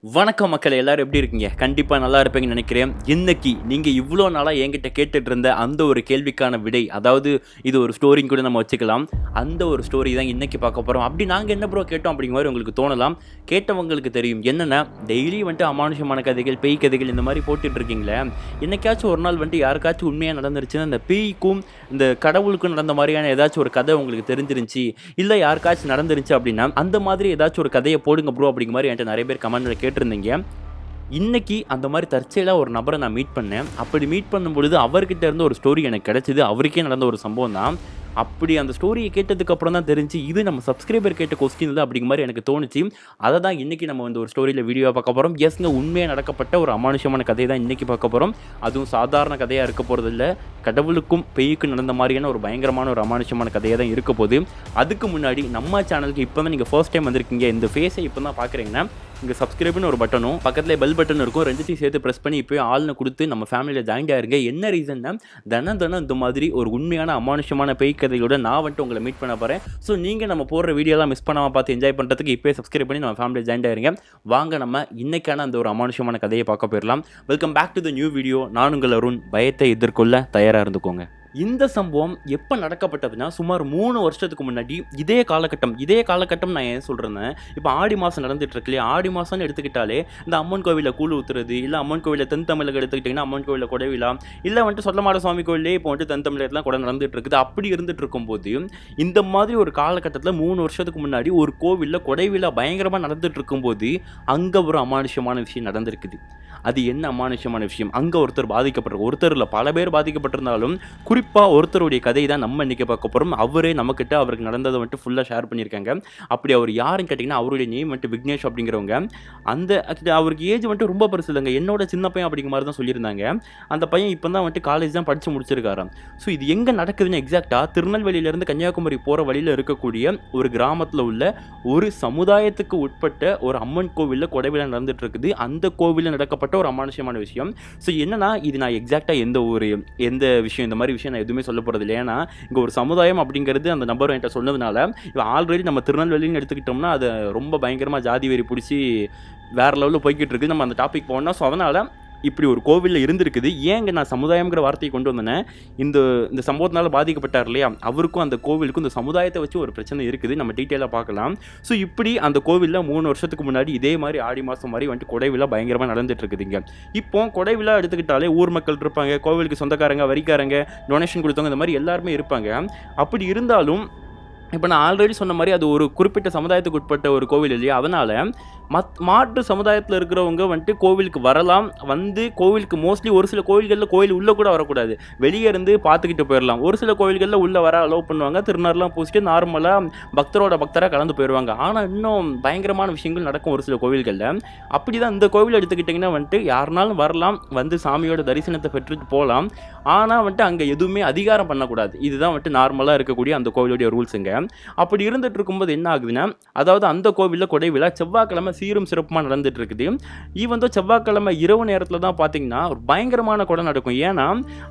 வணக்கம் மக்கள், எல்லாரும் எப்படி இருக்கீங்க? கண்டிப்பாக நல்லா இருப்பீங்கன்னு நினைக்கிறேன். இன்னைக்கு நீங்கள் இவ்வளோ நாளாக என்கிட்ட கேட்டுட்டு இருந்த அந்த ஒரு கேள்விக்கான விடை, அதாவது இது ஒரு ஸ்டோரின்னு கூட நம்ம வச்சுக்கலாம். அந்த ஒரு ஸ்டோரி தான் இன்னைக்கு பார்க்க போகிறோம். அப்படி நாங்கள் என்ன ப்ரோ கேட்டோம் அப்படிங்கிற மாதிரி உங்களுக்கு தோணலாம். கேட்டவங்களுக்கு தெரியும். என்னென்னா, டெய்லி வந்துட்டு அமானுஷமான கதைகள், பேய் கதைகள் இந்த மாதிரி போட்டுட்டு இருக்கீங்களே, என்னைக்காச்சும் ஒரு நாள் வந்துட்டு யாருக்காச்சும் உண்மையாக நடந்துருச்சுன்னா, இந்த பேய்க்கும் இந்த கடவுளுக்கும் நடந்த மாதிரியான ஏதாச்சும் ஒரு கதை உங்களுக்கு தெரிஞ்சிருந்துச்சு, இல்லை யாருக்காச்சும் நடந்துருச்சு அப்படின்னா, அந்த மாதிரி ஏதாச்சும் ஒரு கதையை போடுங்க ப்ரோ அப்படிங்கிற மாதிரி என்கிட்ட நிறைய பேர் கமெண்ட்ல கேட்டிருந்தீங்க. இன்னைக்கு அந்த மாதிரி தற்செயலாக ஒரு நபரை நான் மீட் பண்ணேன். அப்படி மீட் பண்ணும்பொழுது அவர்கிட்ட இருந்து ஒரு ஸ்டோரி எனக்கு கிடைச்சிது. அவருக்கே நடந்த ஒரு சம்பவம் தான். அப்படி அந்த ஸ்டோரியை கேட்டதுக்கு அப்புறம் தான் தெரிஞ்சு இது நம்ம சப்ஸ்கிரைபர் கேட்ட கொஸ்டின் தான் அப்படிங்கிற மாதிரி எனக்கு தோணுச்சு. அதை தான் இன்றைக்கி நம்ம வந்து ஒரு ஸ்டோரியில் வீடியோவாக பார்க்க போகிறோம். எஸ்ங்க, உண்மையாக நடக்கப்பட்ட ஒரு அமானுஷமான கதையை தான் இன்றைக்கி பார்க்க போகிறோம். அதுவும் சாதாரண கதையாக இருக்க போகிறதில்ல, கடவுளுக்கும் பேய்க்கும் நடந்த மாதிரியான ஒரு பயங்கரமான ஒரு அமானுஷமான கதையாக தான் இருக்க போகுது. அதுக்கு முன்னாடி நம்ம சேனலுக்கு இப்போ தான் நீங்கள் ஃபர்ஸ்ட் டைம் வந்திருக்கீங்க, இந்த ஃபேஸை இப்போ தான் பார்க்குறீங்கன்னா இங்கே சப்ஸ்கிரைப்னு ஒரு பட்டனும் பக்கத்தில் பெல் பட்டன் இருக்கும், ரெண்டுத்தையும் சேர்த்து ப்ரெஸ் பண்ணி இப்போயே ஆள்னு கொடுத்து நம்ம ஃபேமிலியில் ஜாயின் ஆயிருங்க. என்ன ரீசன்னா, தினம் இந்த மாதிரி ஒரு உண்மையான அமானுஷமான பேய் கதையோட நான் வந்துட்டு உங்களை மீட் பண்ண போகிறேன். ஸோ நீங்கள் நம்ம போடுற வீடியோலாம் மிஸ் பண்ணாமல் பார்த்து என்ஜாய் பண்ணுறதுக்கு இப்போயே சப்ஸ்கிரைப் பண்ணி நம்ம ஃபேமிலியில் ஜாயின் ஆயிருங்க. வாங்க நம்ம இன்னைக்கான அந்த ஒரு அமானுஷமான கதையை பார்க்க போயிடலாம். Welcome back to the new video. நான் உங்கள் அருண். பயத்தை எதிர்கொள்ள தயாராக இருந்துக்கோங்க. இந்த சம்பவம் எப்போ நடக்கப்பட்டதுன்னா, சுமார் 3 வருஷத்துக்கு முன்னாடி இதே காலகட்டம் நான் ஏன் சொல்கிறேன்னா, இப்போ ஆடி மாதம் நடந்துட்டு இருக்கு இல்லையா, ஆடி மாதம்னு எடுத்துக்கிட்டாலே இந்த அம்மன் கோவிலில் கூழ் ஊற்றுறது, இல்லை அம்மன் கோவிலில் தென் தமிழக எடுத்துக்கிட்டிங்கன்னா அம்மன் கோவிலில் கொடை விழா, இல்லை வந்துட்டு சொல்லமாட சுவாமி கோவிலே இப்போ வந்துட்டு தென் தமிழகத்துலாம் கூட நடந்துட்டு இருக்குது. அப்படி இருந்துட்டு இருக்கும்போது இந்த மாதிரி ஒரு காலகட்டத்தில் 3 வருஷத்துக்கு முன்னாடி ஒரு கோவிலில் கொடை விழா பயங்கரமாக நடந்துட்டு இருக்கும்போது அங்கே ஒரு அமானுஷமான விஷயம் நடந்திருக்குது. அது என்ன அமானுஷமான விஷயம்? அங்கே ஒருத்தர் இல்லை, பல பேர் பாதிக்கப்பட்டிருந்தாலும் குறிப்பாக ஒருத்தருடைய கதை தான் நம்ம இன்றைக்கி பார்க்க போகிறோம். அவரே நம்மக்கிட்ட அவருக்கு நடந்ததை வந்துட்டு ஃபுல்லாக ஷேர் பண்ணியிருக்காங்க. அப்படி அவர் யாருன்னு கேட்டிங்கன்னா, அவருடைய நேம் வந்துட்டு விக்னேஷ் அப்படிங்கிறவங்க. அவருக்கு ஏஜ் வந்துட்டு ரொம்ப பெருசு இல்லைங்க, என்னோட சின்ன பையன் அப்படிங்கிற மாதிரி தான் சொல்லியிருந்தாங்க. அந்த பையன் இப்போ தான் வந்துட்டு காலேஜ் தான் படித்து முடிச்சிருக்காராம். ஸோ இது எங்கே நடக்குதுன்னு எக்ஸாக்டாக திருநெல்வேலியிலேருந்து கன்னியாகுமரி போகிற வழியில் இருக்கக்கூடிய ஒரு கிராமத்தில் உள்ள ஒரு சமுதாயத்துக்கு உட்பட்ட ஒரு அம்மன் கோவிலில் கொடைவிழா நடந்துட்டு இருக்குது. அந்த கோவிலில் நடக்கப்பட்ட ஒரு அமானுஷமான விஷயம். ஸோ என்னன்னா, இது நான் எக்ஸாக்டாக எந்த விஷயம், இந்த மாதிரி விஷயம் நான் எதுவுமே சொல்ல போகிறது இல்லை. ஏன்னா இங்கே ஒரு சமுதாயம் அப்படிங்கிறது அந்த நபர் என்கிட்ட சொன்னதுனால, இப்போ ஆல்ரெடி நம்ம திருநெல்வேலின்னு எடுத்துக்கிட்டோம்னா அது ரொம்ப பயங்கரமாக ஜாதி வெறி பிடிச்சி வேறு லெவலில் போய்கிட்டு இருக்குது. நம்ம அந்த டாபிக் போனோம்னா, ஸோ அதனால் இப்படி ஒரு கோவிலில் இருந்திருக்குது. ஏங்க நான் சமுதாயம்ங்கிற வார்த்தையை கொண்டு வந்தேன், இந்த சம்பவத்தினால பாதிக்கப்பட்டார் இல்லையா, அவருக்கும் அந்த கோவிலுக்கும் இந்த சமுதாயத்தை வச்சு ஒரு பிரச்சனை இருக்குது. நம்ம டீட்டெயிலாக பார்க்கலாம். ஸோ இப்படி அந்த கோவிலில் 3 வருஷத்துக்கு முன்னாடி இதே மாதிரி ஆடி மாதம் மாதிரி வந்துட்டு கொடை விழா பயங்கரமாக நடந்துட்டு இருக்குதுங்க. இப்போ கொடை விழா எடுத்துக்கிட்டாலே ஊர் மக்கள் இருப்பாங்க, கோவிலுக்கு சொந்தக்காரங்க, வரிக்காரங்க, டொனேஷன் கொடுத்தவங்க, இந்த மாதிரி எல்லாருமே இருப்பாங்க. அப்படி இருந்தாலும் இப்போ நான் ஆல்ரெடி சொன்ன மாதிரி அது ஒரு குறிப்பிட்ட சமுதாயத்துக்கு உட்பட்ட ஒரு கோவில் இல்லையா, அதனால் மாற்று சமுதாயத்தில் இருக்கிறவங்க வந்துட்டு கோவிலுக்கு வரலாம். வந்து கோவிலுக்கு மோஸ்ட்லி ஒரு சில கோவில்களில் கோவில் உள்ளே கூட வரக்கூடாது, வெளியே இருந்து பார்த்துக்கிட்டு போயிடலாம். ஒரு சில கோவில்களில் உள்ளே வர அலோவ் பண்ணுவாங்க, திருநர்லாம் பூசிட்டு நார்மலாக பக்தராக கலந்து போயிடுவாங்க. ஆனால் இன்னும் பயங்கரமான விஷயங்கள் நடக்கும் ஒரு சில கோவில்களில். அப்படி தான் இந்த கோவில் எடுத்துக்கிட்டிங்கன்னா வந்துட்டு யாருனாலும் வரலாம், வந்து சாமியோட தரிசனத்தை பெற்றுட்டு போகலாம். ஆனால் வந்துட்டு அங்கே எதுவுமே அதிகாரம் பண்ணக்கூடாது. இதுதான் வந்துட்டு நார்மலாக இருக்கக்கூடிய அந்த கோவிலுடைய ரூல்ஸுங்க. அப்படி இருந்துட்டு இருக்கும்போது என்ன ஆகுதுன்னா, அதாவது அந்த கோவிலில் கொடை விழா செவ்வாய்க்கிழமை சீரும் சிறப்புமாக நடந்துட்டு இருக்குது. ஈவன் செவ்வாய்க்கிழமை இரவு நேரத்தில் தான் பார்த்தீங்கன்னா ஒரு பயங்கரமான கொடை நடக்கும். ஏன்னா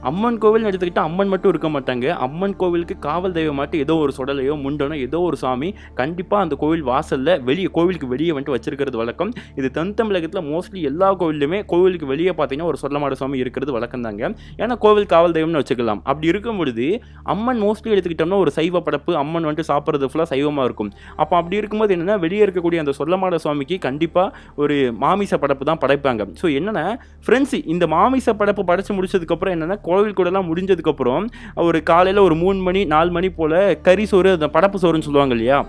அம்மன் கோவில் எடுத்துக்கிட்டால் அம்மன் மட்டும் இருக்க மாட்டாங்க. அம்மன் கோவிலுக்கு காவல் தெய்வம் மட்டும் ஏதோ ஒரு சுடலையோ முண்டனோ ஏதோ ஒரு சாமி கண்டிப்பாக அந்த கோவில் வாசலில் கோவிலுக்கு வெளியே வந்துட்டு வச்சிருக்கிறது வழக்கம். இது தென் தமிழகத்தில் மோஸ்ட்லி எல்லா கோவிலுமே கோவிலுக்கு வெளியே பார்த்தீங்கன்னா ஒரு சொல்லமாட சாமி இருக்கிறது வழக்கம் தாங்க. ஏன்னா கோவில் காவல் தெய்வம்னு வச்சுக்கலாம். அப்படி இருக்கும் பொழுது அம்மன் மோஸ்ட்லி எடுத்துக்கிட்டோம்னா ஒரு சைவ படைப்பு, அம்மன் வந்துட்டு சாப்பிட்றது ஃபுல்லாக சைவமாக இருக்கும். அப்போ அப்படி இருக்கும்போது என்னென்னா, வெளியே இருக்கக்கூடிய அந்த சொல்லமாட சுவாமிக்கு கண்டிப்பாக ஒரு மாமிச படைப்பு தான் படைப்பாங்க. ஸோ என்னென்னா ஃப்ரெண்ட்ஸ், இந்த மாமிச படைப்பு படைச்சு முடிச்சதுக்கப்புறம் என்னென்னா, கோவில் கூடலாம் முடிஞ்சதுக்கப்புறம் ஒரு காலையில் ஒரு 3 மணி 4 மணி போல் கறி சோறு, அந்த படப்பு சோறுன்னு சொல்லுவாங்க இல்லையா,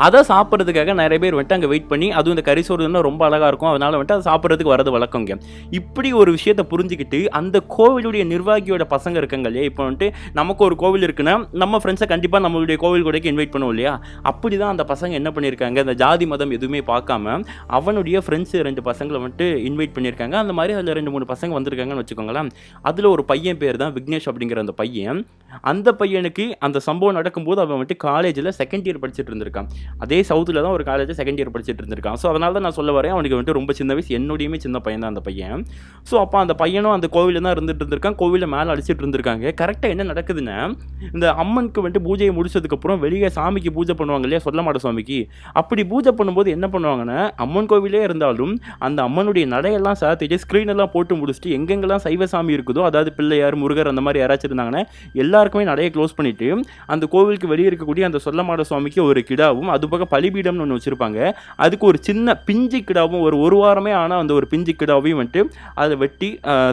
அதை சாப்பிட்றதுக்காக நிறைய பேர் வந்துட்டு அங்கே வெயிட் பண்ணி, அதுவும் இந்த கறிசோறுன்னா ரொம்ப அழகாக இருக்கும், அதனால் வந்துட்டு அதை சாப்பிட்றதுக்கு வரது வழக்கங்க. இப்படி ஒரு விஷயத்தை புரிஞ்சுக்கிட்டு அந்த கோவிலுடைய நிர்வாகியோட பசங்க இருக்காங்க இல்லையா, இப்போ வந்துட்டு நமக்கு ஒரு கோவில் இருக்குன்னா நம்ம ஃப்ரெண்ட்ஸை கண்டிப்பாக நம்மளுடைய கோவில் கூடக்கு இன்வைட் பண்ணுவோம் இல்லையா, அப்படி தான் அந்த பசங்க என்ன பண்ணியிருக்காங்க, அந்த ஜாதி மதம் எதுவுமே பார்க்காம அவனுடைய ஃப்ரெண்ட்ஸு 2 பசங்களை வந்துட்டு இன்வைட் பண்ணியிருக்காங்க. அந்த மாதிரி அதில் 2-3 பசங்க வந்திருக்காங்கன்னு வச்சுக்கோங்களேன். அதில் ஒரு பையன் பேர் தான் விக்னேஷ் அப்படிங்கிற அந்த பையன். அந்த பையனுக்கு அந்த சம்பவம் நடக்கும்போது அவன் வந்துட்டு காலேஜில் செகண்ட் இயர் படிச்சுட்டு இருந்திருக்கான். அதே சவுத்தில் தான் ஒரு காலேஜில் செகண்ட் இயர் படிச்சுட்டு இருந்திருக்கான். ஸோ அதனால தான் நான் சொல்ல வரேன், அவனுக்கு வந்துட்டு ரொம்ப சின்ன வயசு, என்னுடையுமே சின்ன பையன் தான் அந்த பையன். ஸோ அப்போ அந்த பையனும் அந்த கோவிலில் தான் இருந்துட்டு இருந்திருக்கான். கோவிலில் மேலே அடிச்சிட்டு இருந்திருக்காங்க. கரெக்டாக என்ன நடக்குதுன்னா, இந்த அம்மனுக்கு வந்துட்டு பூஜையை முடிச்சதுக்கப்புறம் வெளியே சாமிக்கு பூஜை பண்ணுவாங்க இல்லையா, சொல்லமாட சுவாமிக்கு. அப்படி பூஜை பண்ணும்போது என்ன பண்ணுவாங்கன்னா, அம்மன் கோவிலே இருந்தாலும் அந்த அம்மனுடைய நடையெல்லாம் சாத்திட்டு ஸ்க்ரீன் எல்லாம் போட்டு முடிச்சுட்டு எங்கெங்கெல்லாம் சைவ சாமி இருக்குதோ, அதாவது பிள்ளையார், முருகர் அந்த மாதிரி யாராச்சும் இருந்தாங்கன்னா எல்லாருக்குமே நடையை க்ளோஸ் பண்ணிட்டு அந்த கோவிலுக்கு வெளியே இருக்கக்கூடிய அந்த சொல்லமாட சுவாமிக்கு ஒரு கிடாவும், அது பக்கம் பலிபீடம்னு ஒன்று வச்சிருப்பாங்க, அதுக்கு ஒரு சின்ன பிஞ்சு கிடாவும், ஒரு வாரமே ஆனால் அந்த ஒரு பிஞ்சு கிடாவையும் வந்துட்டு அதை வெட்டி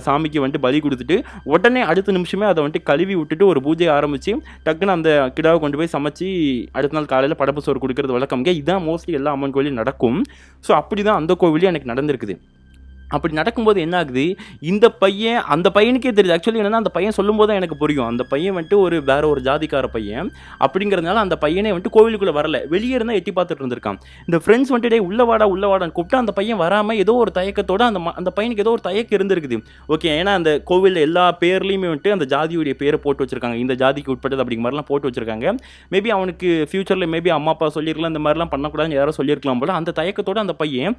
சாமிக்கு வந்துட்டு பலி கொடுத்துட்டு உடனே அடுத்த நிமிஷமே அதை வந்துட்டு கழுவி விட்டுட்டு ஒரு பூஜையை ஆரம்பித்து டக்குன்னு அந்த கிடாவை கொண்டு போய் சமைச்சு அடுத்த நாள் காலையில் படப்பு சோறு கொடுக்கறது வழக்கம்ங்க. இதுதான் மோஸ்ட்லி எல்லா அம்மன் கோவிலையும் நடக்கும். ஸோ அப்படி தான் அந்த கோவிலையும் எனக்கு நடந்திருக்குது. அப்படி நடக்கும்போது என்ன ஆகுது, இந்த பையன் அந்த பையனுக்கே தெரியுது. ஆக்சுவலி என்னன்னா, அந்த பையன் சொல்லும்போது தான் எனக்கு புரியும், அந்த பையன் வந்துட்டு வேற ஒரு ஜாதிக்கார பையன் அப்படிங்கிறதுனால அந்த பையனே வந்துட்டு கோவிலுக்குள்ளே வரல, வெளியே இருந்தால் எட்டி பார்த்துட்டு இருந்திருக்கான். இந்த ஃப்ரெண்ட்ஸ் வந்துட்டு உள்ளவாடான்னு கூப்பிட்டு அந்த பையன் வராமல் ஏதோ ஒரு தயக்கத்தோட அந்த பையனுக்கு ஏதோ ஒரு தயக்கம் இருந்திருக்குது. ஓகே, ஏன்னா அந்த கோவிலில் எல்லா பேர்லையுமே வந்துட்டு அந்த ஜாதியுடைய பேரை போட்டு வச்சிருக்காங்க, இந்த ஜாதிக்கு உட்பட்டது அப்படிங்கிற மாதிரிலாம் போட்டு வச்சிருக்காங்க. மேபி அவனுக்கு ஃபியூச்சரில் மேபி அம்மா அப்பா சொல்லியிருக்கலாம், இந்த மாதிரிலாம் பண்ணக்கூடாதுன்னு யாரோ சொல்லியிருக்கலாம் போல. அந்த தயக்கத்தோட அந்த பையன்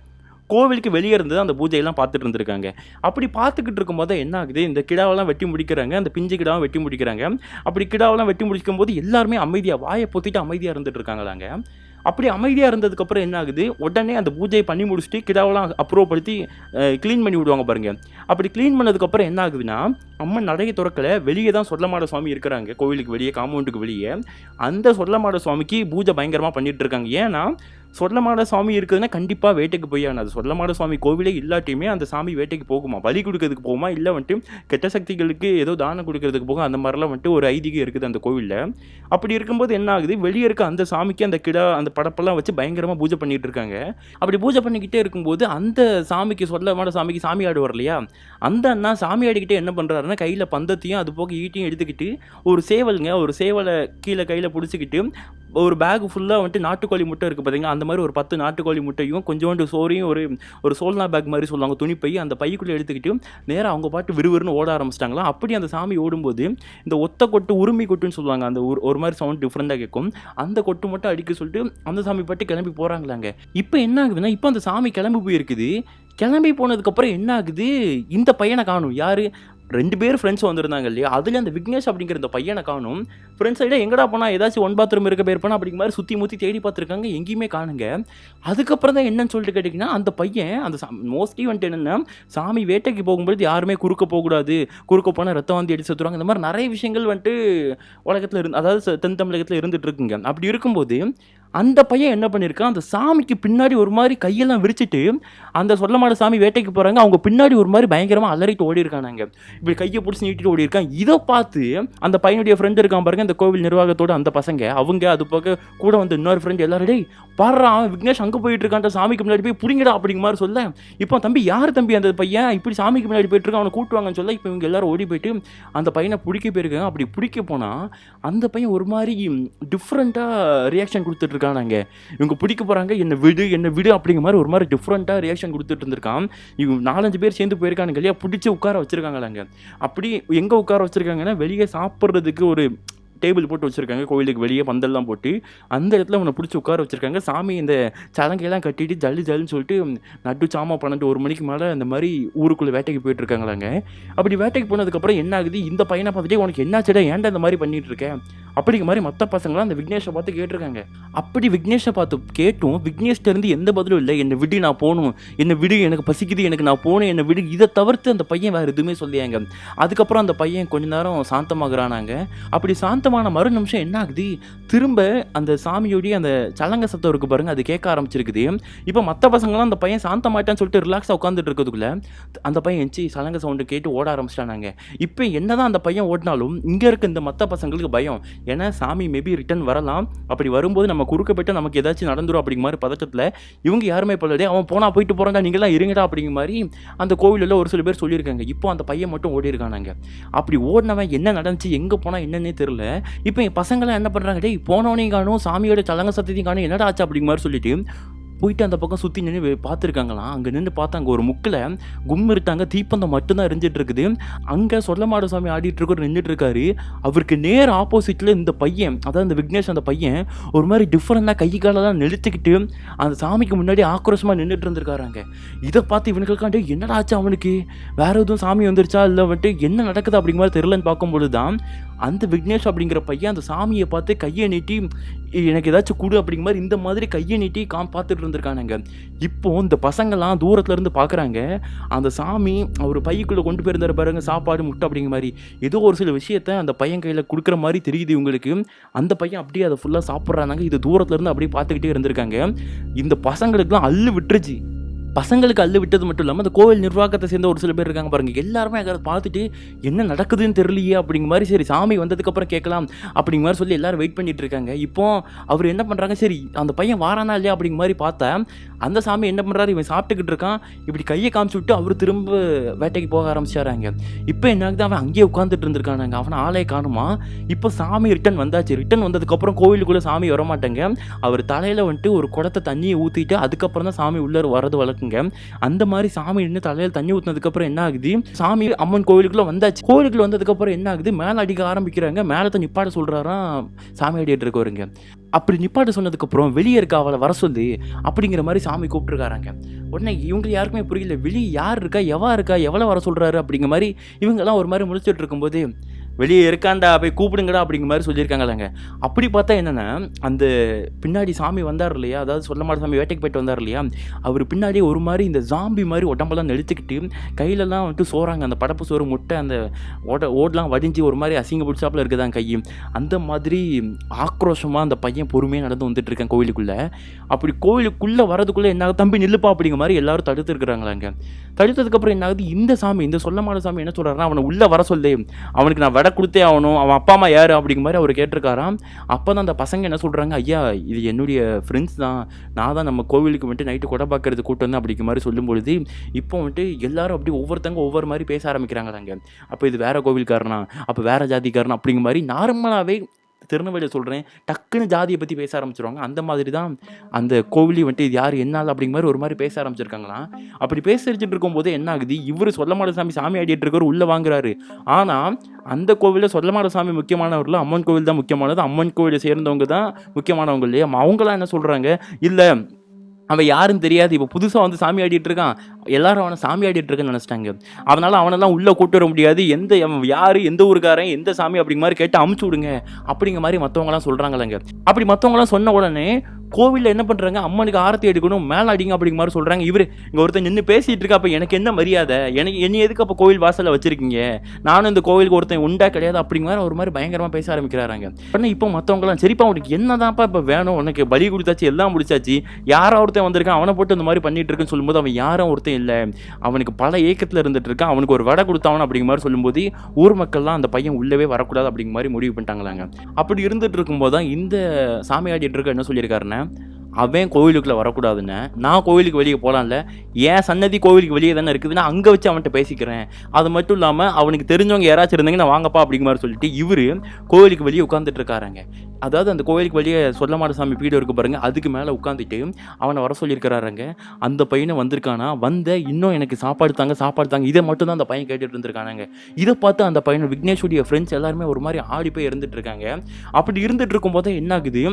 கோவிலுக்கு வெளியே இருந்தது அந்த பூஜையெல்லாம் பார்த்துட்டு இருந்திருக்காங்க. அப்படி பார்த்துக்கிட்டு இருக்கும்போது என்ன ஆகுது, இந்த கிடாவெல்லாம் வெட்டி முடிக்கிறாங்க, அந்த பிஞ்சு கிடாவும் வெட்டி முடிக்கிறாங்க. அப்படி கிடாவெல்லாம் வெட்டி முடிக்கும் போது எல்லாருமே அமைதியாக வாயை பொத்திட்டு அமைதியாக இருந்துட்டு இருக்காங்களாங்க. அப்படி அமைதியாக இருந்ததுக்கப்புறம் என்ன ஆகுது, உடனே அந்த பூஜையை பண்ணி முடிச்சுட்டு கிடாவெல்லாம் அப்ரூவ் படுத்தி க்ளீன் பண்ணி விடுவாங்க பாருங்கள். அப்படி க்ளீன் பண்ணதுக்கப்புறம் என்ன ஆகுதுன்னா, அம்மன் நடையை திறக்கலை, வெளியே தான் சொல்லமாட சுவாமி இருக்கிறாங்க, கோவிலுக்கு வெளியே, காம்பவுண்டுக்கு வெளியே. அந்த சொல்லமாட சுவாமிக்கு பூஜை பயங்கரமாக பண்ணிட்டு இருக்காங்க. ஏன்னா சொல்லமாட சுவாமி இருக்குதுன்னா கண்டிப்பாக வேட்டைக்கு போய் ஆனது. சொல்லமாட சுவாமி கோவிலே இல்லாட்டியுமே அந்த சாமி வேட்டைக்கு போகுமா, பலி கொடுக்கறதுக்கு போகுமா, இல்லை வந்துட்டு கெட்ட சக்திகளுக்கு ஏதோ தானம் கொடுக்கறதுக்கு போகும், அந்த மாதிரிலாம் வந்துட்டு ஒரு ஐதீகம் இருக்குது அந்த கோவிலில். அப்படி இருக்கும்போது என்ன ஆகுது, வெளியே இருக்க அந்த சாமிக்கு அந்த கிடா அந்த படப்பெல்லாம் வச்சு பயங்கரமாக பூஜை பண்ணிட்டு இருக்காங்க. அப்படி பூஜை பண்ணிக்கிட்டே இருக்கும்போது அந்த சாமிக்கு, சொல்லமாட சாமிக்கு சாமி ஆடுவார் இல்லையா, அந்த அண்ணா சாமி ஆடிக்கிட்டே என்ன பண்ணுறாருன்னா, கையில் பந்தத்தையும் அது போக ஈட்டியும் எடுத்துக்கிட்டு ஒரு சேவலை கீழே கையில் பிடிச்சிக்கிட்டு ஒரு பேக் ஃபுல்லாக வந்துட்டு நாட்டுக்கோழி முட்டை இருக்குது பார்த்தீங்கன்னா, அந்த மாதிரி ஒரு 10 நாட்டுக்கோழி முட்டையும் கொஞ்சோண்டு சோறையும் ஒரு சோல்னா பேக் மாதிரி சொல்லுவாங்க, துணிப்பை, அந்த பைக்குள்ளே எடுத்துக்கிட்டு நேராக அவங்க பாட்டு விறுவிறுன்னு ஓட ஆரம்பிச்சிட்டாங்களா. அப்படி அந்த சாமி ஓடும்போது இந்த ஒத்த கொட்டு, உரிமை கொட்டுன்னு சொல்லுவாங்க, அந்த ஒரு மாதிரி சவுண்ட் டிஃப்ரெண்ட்டாக கேட்கும், அந்த கொட்டு மட்டும் அடிக்க சொல்லிட்டு அந்த சாமி பாட்டு கிளம்பி போகிறாங்களாங்க. இப்போ என்ன ஆகுதுன்னா, இப்போ அந்த சாமி கிளம்பி போயிருக்குது. கிளம்பி போனதுக்கப்புறம் என்ன ஆகுது, இந்த பையனை காணும். யார், 2 பேர் ஃப்ரெண்ட்ஸ் வந்திருந்தாங்க இல்லையா, அதில் அந்த விக்னேஷ் அப்படிங்கிற இந்த பையனை காணும். ஃப்ரெண்ட்ஸ் சைடாக எங்கடா போனால், ஏதாச்சும் 1 பாத்ரூம் இருக்க போயிருப்பானா அப்படிங்கிற மாதிரி சுற்றி முற்றி தேடி பார்த்துருக்காங்க, எங்கேயுமே காணுங்க. அதுக்கப்புறம் தான் என்னன்னு சொல்லிட்டு கேட்டிங்கன்னா, அந்த பையன் அந்த மோஸ்ட்லி வந்துட்டு என்னென்னா, சாமி வேட்டைக்கு போகும்போது யாருமே குறுக்க போகக்கூடாது, குறுக்க போனால் ரத்தம் வந்து எடுத்து செத்துருவாங்க, இந்த மாதிரி நிறைய விஷயங்கள் வந்துட்டு உலகத்தில் அதாவது தென் தமிழகத்தில் இருந்துகிட்டு இருக்குங்க. அப்படி இருக்கும்போது அந்த பையன் என்ன பண்ணியிருக்கான், அந்த சாமிக்கு பின்னாடி ஒரு மாதிரி கையெல்லாம் விரிச்சிட்டு அந்த சொல்லமாட சாமி வேட்டைக்கு போகிறாங்க, அவங்க பின்னாடி ஒரு மாதிரி பயங்கரமாக அலறிட்டு ஓடி இருக்கானாங்க, இப்படி கையை பிடிச்சி நீட்டிட்டு ஓடி இருக்கான். இதை பார்த்து அந்த பையனுடைய ஃப்ரெண்டு இருக்கான் பாருங்க, அந்த கோவில் நிர்வாகத்தோட அந்த பசங்க, அவங்க அது போக கூட வந்து இன்னொரு ஃப்ரெண்டு எல்லாரும், டேய் பாடுறான் விக்னேஷ் அங்கே போயிட்டு இருக்கான், சாமிக்கு முன்னாடி போய் பிடிங்கடா அப்படிங்கிற மாதிரி சொல்ல, இப்போ தம்பி யார் தம்பி அந்த பையன் இப்படி சாமிக்கு முன்னாடி போயிட்டு இருக்கான், அவனை கூட்டுவாங்கன்னு சொல்ல, இப்போ இவங்க எல்லாரும் ஓடி போயிட்டு அந்த பையனை பிடிக்க போயிருக்காங்க. அப்படி பிடிக்க போனால் அந்த பையன் ஒரு மாதிரி டிஃப்ரெண்ட்டாக ரியாக்ஷன் கொடுத்துட்டு இருக்கானாங்க. இவங்க பிடிக்க போகிறாங்க, என்ன விடு அப்படிங்கிற மாதிரி ஒரு மாதிரி டிஃப்ரெண்ட்டாக ரியாக்ஷன் கொடுத்துட்டு இருந்திருக்கான். இவங்க 4-5 பேர் சேர்ந்து போயிருக்கானுங்க இல்லையா, பிடிச்சி உட்கார வச்சிருக்காங்களாங்க. அப்படி எங்கே உட்கார வச்சிருக்காங்கன்னா, வெளியே சாப்பிட்றதுக்கு ஒரு டேபிள் போட்டு வச்சுருக்காங்க, கோவிலுக்கு வெளியே பந்தல்லாம் போட்டு அந்த இடத்துல அவனை பிடிச்சி உட்கார வச்சுருக்காங்க. சாமி இந்த சலங்கையெல்லாம் கட்டிட்டு ஜல்லுன்னு சொல்லிட்டு நட்டு சாமா 12-1 மணிக்கு மேலே இந்த மாதிரி ஊருக்குள்ளே வேட்டைக்கு போயிட்டு இருக்காங்களாங்க. அப்படி வேட்டைக்கு போனதுக்கப்புறம் என்ன ஆகுது, இந்த பையனை பார்த்துட்டே உனக்கு என்னாச்சடா, ஏன்டா இந்த மாதிரி பண்ணிட்டு இருக்கேன் அப்படிங்கிற மாதிரி மற்ற பசங்களாம் அந்த விக்னேஷை பார்த்து கேட்டிருக்காங்க. அப்படி விக்னேஷை பார்த்து கேட்டும் விக்னேஷ்டேருந்து எந்த பதிலும் இல்லை. என்னை விடு, நான் போகணும், என்னை விடு, எனக்கு பசிக்குது, எனக்கு நான் போகணும், என்னை விடு. இதை தவிர்த்து அந்த பையன் வேறு எதுவுமே சொல்லியாங்க. அதுக்கப்புறம் அந்த பையன் கொஞ்ச நேரம் சாந்தமாகறானாங்க. அப்படி சாந்தமான மறு நிமிஷம் என்ன ஆகுது, திரும்ப அந்த சாமியோடைய அந்த சலங்க சத்தம் இருக்கு பாருங்க, அது கேட்க ஆரம்பிச்சிருக்குது. இப்போ மற்ற பசங்களாம் அந்த பையன் சாந்தமாயிட்டான்னு சொல்லிட்டு ரிலாக்ஸாக உட்காந்துட்டு இருக்கிறதுக்குள்ள அந்த பையன் எஞ்சி சலங்க சவுண்டு கேட்டு ஓட ஆரம்பிச்சிட்டானாங்க. இப்போ என்னதான் அந்த பையன் ஓடினாலும் இங்கே இருக்க இந்த மற்ற பசங்களுக்கு பயம். ஏன்னா சாமி மேபி ரிட்டர்ன் வரலாம், அப்படி வரும்போது நம்ம குறுக்க போய்ட்டு நமக்கு ஏதாச்சும் நடந்துடும் அப்படிங்கிற மாதிரி பதட்டத்தில் இவங்க யாருமே போலடே, அவன் போயிட்டு போகிறாங்க, நீங்களாம் இருங்கடா அப்படிங்கிற மாதிரி அந்த கோவிலில் ஒரு சில பேர் சொல்லியிருக்காங்க. இப்போ அந்த பையன் மட்டும் ஓடி இருக்கானாங்க. அப்படி ஓடினவன் என்ன நடந்துச்சு, எங்கே போனால் என்னன்னே தெரில. இப்போ என் பசங்களாம் என்ன பண்ணுறாங்க, டேய் போனவனையும் காணும், சாமியோட சலங்க சத்தத்தையும் காணும், என்னடா ஆச்சு அப்படிங்கிற மாதிரி சொல்லிட்டு போயிட்டு அந்த பக்கம் சுற்றி நின்று பார்த்துருக்காங்களாம். அங்கே நின்று பார்த்தா அங்கே ஒரு முக்கில் இருட்டாங்க, தீப்பந்தம் மட்டும்தான் எரிஞ்சிட்டு இருக்குது. அங்கே சொல்லமாட சாமி ஆடிட்டு இருக்க நின்றுட்டு இருக்காரு. அவருக்கு நேர் ஆப்போசிட்டில் இந்த பையன், அதாவது இந்த விக்னேஷ் அந்த பையன் ஒரு மாதிரி டிஃப்ரெண்டாக கை காலெல்லாம் நெளிச்சுக்கிட்டு அந்த சாமிக்கு முன்னாடி ஆக்ரோஷமாக நின்றுட்டு இருந்திருக்காராங்க. இதை பார்த்து இவனுக்காண்டி என்னடா ஆச்சு அவனுக்கு, வேற எதுவும் சாமி வந்துருச்சா இல்லை வந்துட்டு என்ன நடக்குது அப்படிங்கிற மாதிரி தெரியலன்னு பார்க்கும்பொழுது தான் அந்த விக்னேஷ் அப்படிங்கிற பையன் அந்த சாமியை பார்த்து கையை நீட்டி எனக்கு ஏதாச்சும் கொடு அப்படிங்கிற மாதிரி இந்த மாதிரி கையை நீட்டி பார்த்துட்டு இருந்திருக்கானுங்க. இப்போ இந்த பசங்கள்லாம் தூரத்துல இருந்து பார்க்குறாங்க. அந்த சாமி அவர் பைக்குள்ளே கொண்டு போயிருந்தாரு பாருங்க, சாப்பாடு முட்டை அப்படிங்கிற மாதிரி ஏதோ ஒரு சில விஷயத்த அந்த பையன் கையில் கொடுக்குற மாதிரி தெரியுது இவங்களுக்கு. அந்த பையன் அப்படியே அதை ஃபுல்லாக சாப்பிட்றாங்க. இது தூரத்துல இருந்து அப்படியே பார்த்துக்கிட்டே இருந்திருக்காங்க. இந்த பசங்களுக்குலாம் அள்ளு விட்டுருச்சு. பசங்களுக்கு அள்ளு விட்டது மட்டும் இல்லாமல் அந்த கோவில் நிர்வாகத்தை சேர்ந்த ஒரு சில பேர் இருக்காங்க பாருங்கள், எல்லாருமே அதை பார்த்துட்டு என்ன நடக்குதுன்னு தெரியலையே அப்படிங்கிற மாதிரி, சரி சாமி வந்ததுக்கப்புறம் கேட்கலாம் அப்படிங்கிற மாதிரி சொல்லி எல்லாரும் வெயிட் பண்ணிட்டு இருக்காங்க. இப்போ அவர் என்ன பண்ணுறாங்க, சரி அந்த பையன் வாரானா இல்லையா அப்படிங்கிற மாதிரி பார்த்தா அந்த சாமி என்ன பண்ணுறாரு, இவன் சாப்பிட்டுக்கிட்டு இருக்கான், இப்படி கையை காமிச்சு விட்டு அவர் திரும்ப வேட்டைக்கு போக ஆரம்பிச்சாராங்க. இப்போ என்ன ஆகுது, அவன் அங்கேயே உட்காந்துட்டு இருந்திருக்கானாங்க, அவனை ஆளே காணுமா. இப்போ சாமி ரிட்டன் வந்தாச்சு. ரிட்டன் வந்ததுக்கப்புறம் கோவிலுக்குள்ளே சாமி வரமாட்டேங்க. அவர் தலையில் வந்துட்டு ஒரு குடத்தை தண்ணியை ஊற்றிட்டு அதுக்கப்புறம் தான் சாமி உள்ளே வரது வழக்குங்க. அந்த மாதிரி சாமி நின்று தலையில் தண்ணி ஊற்றினதுக்கு அப்புறம் என்ன ஆகுது, சாமி அம்மன் கோவிலுக்குள்ள வந்தாச்சு. கோவிலுக்குள்ள வந்ததுக்கு அப்புறம் என்ன ஆகுது, மேலே அடிக்க ஆரம்பிக்கிறாங்க. மேலத்தை நிப்பாட்ட சொல்றாராம் சாமி அடிட்டு இருக்கவருங்க. அப்படி நிப்பாட்ட சொன்னதுக்கு அப்புறம் வெளியே இருக்க அவளை வர சொல்லு அப்படிங்கிற மாதிரி சாமி கூப்பிட்டுருக்காராங்க. உடனே இவங்க யாருக்குமே புரியல, வெளியே யார் இருக்கா, எவ்வளோ வர சொல்றாரு அப்படிங்கிற மாதிரி இவங்கெல்லாம் ஒரு மாதிரி முழிச்சிட்டு இருக்கும்போது வெளியே இருக்காண்டா போய் கூப்பிடுங்கடா அப்படிங்கிற மாதிரி சொல்லியிருக்காங்களாங்க. அப்படி பார்த்தா என்னென்னா, அந்த பின்னாடி சாமி வந்தார் இல்லையா, அதாவது சொல்லமாட சாமி வேட்டைக்கு போயிட்டு வந்தார் இல்லையா, அவர் பின்னாடி ஒரு மாதிரி இந்த ஜாம்பி மாதிரி உடம்பெல்லாம் நெளிச்சுக்கிட்டு கையிலலாம் வந்துட்டு சோறாங்க, அந்த படப்பு சோறு முட்டை அந்த ஓடலாம் வடிஞ்சு ஒரு மாதிரி அசிங்க பிடிச்சாப்பில் இருக்குதான் கை. அந்த மாதிரி ஆக்ரோஷமாக அந்த பையன் பொறுமையாக நடந்து வந்துட்டு இருக்கேன் கோவிலுக்குள்ளே. அப்படி கோவிலுக்குள்ளே வரதுக்குள்ளே என்ன ஆகுது, தம்பி நில்லுப்பா அப்படிங்கிற மாதிரி எல்லாரும் தடுத்து இருக்கிறாங்களாங்க. தடுத்ததுக்கப்புறம் என்ன ஆகுது, இந்த சாமி, இந்த சொல்லமாட சாமி என்ன சொல்கிறாருன்னா, அவனை உள்ளே வர சொல்லு, அவனுக்கு நான் வடை கொடுத்தே ஆகணும், அவன் அப்பா அம்மா யார் அப்படிங்கிற மாதிரி அவர் கேட்டிருக்காராம். அப்போ தான் அந்த பசங்க என்ன சொல்கிறாங்க, ஐயா இது என்னுடைய ஃப்ரெண்ட்ஸ் தான், நான் தான் நம்ம கோவிலுக்கு வந்துட்டு நைட்டு கொடை பார்க்கறது கூட்டம் வந்து அப்படிங்கிற மாதிரி சொல்லும் பொழுது இப்போ வந்துட்டு எல்லாரும் அப்படி ஒவ்வொருத்தங்க ஒவ்வொரு மாதிரி பேச ஆரம்பிக்கிறாங்களாங்க. அப்போ இது வேற கோவில்காரனா, அப்போ வேற ஜாதிக்காரனா அப்படிங்கிற மாதிரி நார்மலாகவே திருநெல்வேலியில் சொல்கிறேன், டக்குன்னு ஜாதியை பற்றி பேச ஆரம்பிச்சிருவாங்க. அந்த மாதிரி தான் அந்த கோவிலையும் வந்துட்டு இது யார் என்னால் அப்படிங்கிற மாதிரி ஒரு மாதிரி பேச ஆரம்பிச்சிருக்காங்களாம். அப்படி பேசிட்டு இருக்கும்போது என்ன ஆகுது, இவர் சொல்லமாட சாமி ஆடிட்டு இருக்கவர் உள்ளே வாங்குறாரு. ஆனால் அந்த கோவிலில் சொல்லமாட சாமி முக்கியமானவர்கள், அம்மன் கோவில் தான் முக்கியமானது, அம்மன் கோவிலை சேர்ந்தவங்க தான் முக்கியமானவங்க இல்லையா. அவங்களாம் என்ன சொல்கிறாங்க, இல்லை அவன் யாருன்னு தெரியாது, இப்போ புதுசாக வந்து சாமி ஆடிட்டு இருக்கான், எல்லாரும் அவனை சாமி ஆடிட்டு இருக்குன்னு நினச்சிட்டாங்க. அதனால் அவனெல்லாம் உள்ளே கூட்டு வர முடியாது, அவன் யார், எந்த ஊருக்காரன், எந்த சாமி அப்படிங்கிற மாதிரி கேட்டு அமுச்சு விடுங்க அப்படிங்கிற மாதிரி மற்றவங்களாம் சொல்கிறாங்களேங்க. அப்படி மற்றவங்களாம் சொன்ன உடனே கோவிலில் என்ன பண்ணுறாங்க, அம்மனுக்கு ஆரத்தி எடுக்கணும், மேலே அடிங்க அப்படிங்கிற மாதிரி சொல்கிறாங்க. இவர் இங்கே ஒருத்தர் நின்று பேசிகிட்டு இருக்கா, அப்போ எனக்கு என்ன மரியாதை, என்னை எதுக்கு அப்போ கோவில் வாசலில் வச்சுருக்கீங்க, நானும் இந்த கோவிலுக்கு ஒருத்தன் உண்டா கிடையாது அப்படிங்கிற மாதிரி ஒரு மாதிரி பயங்கரமாக பேச ஆரம்பிக்கிறாங்க. உடனே இப்போ மற்றவங்களாம் சரிப்பா உனக்கு என்னதான்ப்பா இப்போ வேணும், உனக்கு பலி கொடுத்தாச்சு, எல்லாம் முடிச்சாச்சு, யாரோ ஒருத்தன் வந்திருக்கான், அவனை போட்டு இந்த மாதிரி பண்ணிட்டு இருக்குன்னு சொல்லும்போது அவன் யாரும் ஒருத்தன் இல்லை, அவனுக்கு பல ஏக்கத்தில் இருந்துட்டு இருக்கான், அவனுக்கு ஒரு வடை கொடுத்தாவணும் அப்படிங்கிற மாதிரி சொல்லும்போது ஊர் மக்கள்லாம் அந்த பையன் உள்ளவே வரக்கூடாது அப்படிங்கிற மாதிரி முடிவு பண்ணிட்டாங்களாங்க. அப்படி இருந்துட்டு இருக்கும்போது தான் இந்த சாமி ஆடிட்டு இருக்க என்ன சொல்லியிருக்காருன்னா, அவன் கோவிலுக்குள்ளே வரக்கூடாதுன்னு, நான் கோவிலுக்கு வெளியே போகலாம்ல, ஏன் சன்னதி கோவிலுக்கு வெளியே தானே இருக்குதுன்னா அங்கே வச்சு அவன்கிட்ட பேசிக்கிறேன், அது மட்டும் இல்லாமல் அவனுக்கு தெரிஞ்சவங்க யாராச்சும் இருந்தாங்கன்னா வாங்கப்பா அப்படிங்கிற மாதிரி சொல்லிட்டு இவர் கோவிலுக்கு வெளியே உட்காந்துட்டு இருக்காருங்க. அதாவது அந்த கோவிலுக்கு வெளியே சொல்லமாட சாமி பீடம் இருக்கு பாருங்க, அதுக்கு மேலே உட்காந்துட்டு அவனை வர சொல்லியிருக்கிறாருங்க. அந்த பையனை வந்திருக்கானா, இன்னும் எனக்கு சாப்பாடு தாங்க இதை மட்டும் தான் அந்த பையன் கேட்டுட்டு இருந்திருக்கானாங்க. இதை பார்த்து அந்த பையன் விக்னேஷுடைய ஃப்ரெண்ட்ஸ் எல்லாருமே ஒரு மாதிரி ஆடி போய் இருந்துட்டு இருக்காங்க. அப்படி இருந்துட்டு இருக்கும்போது என்ன ஆகுது,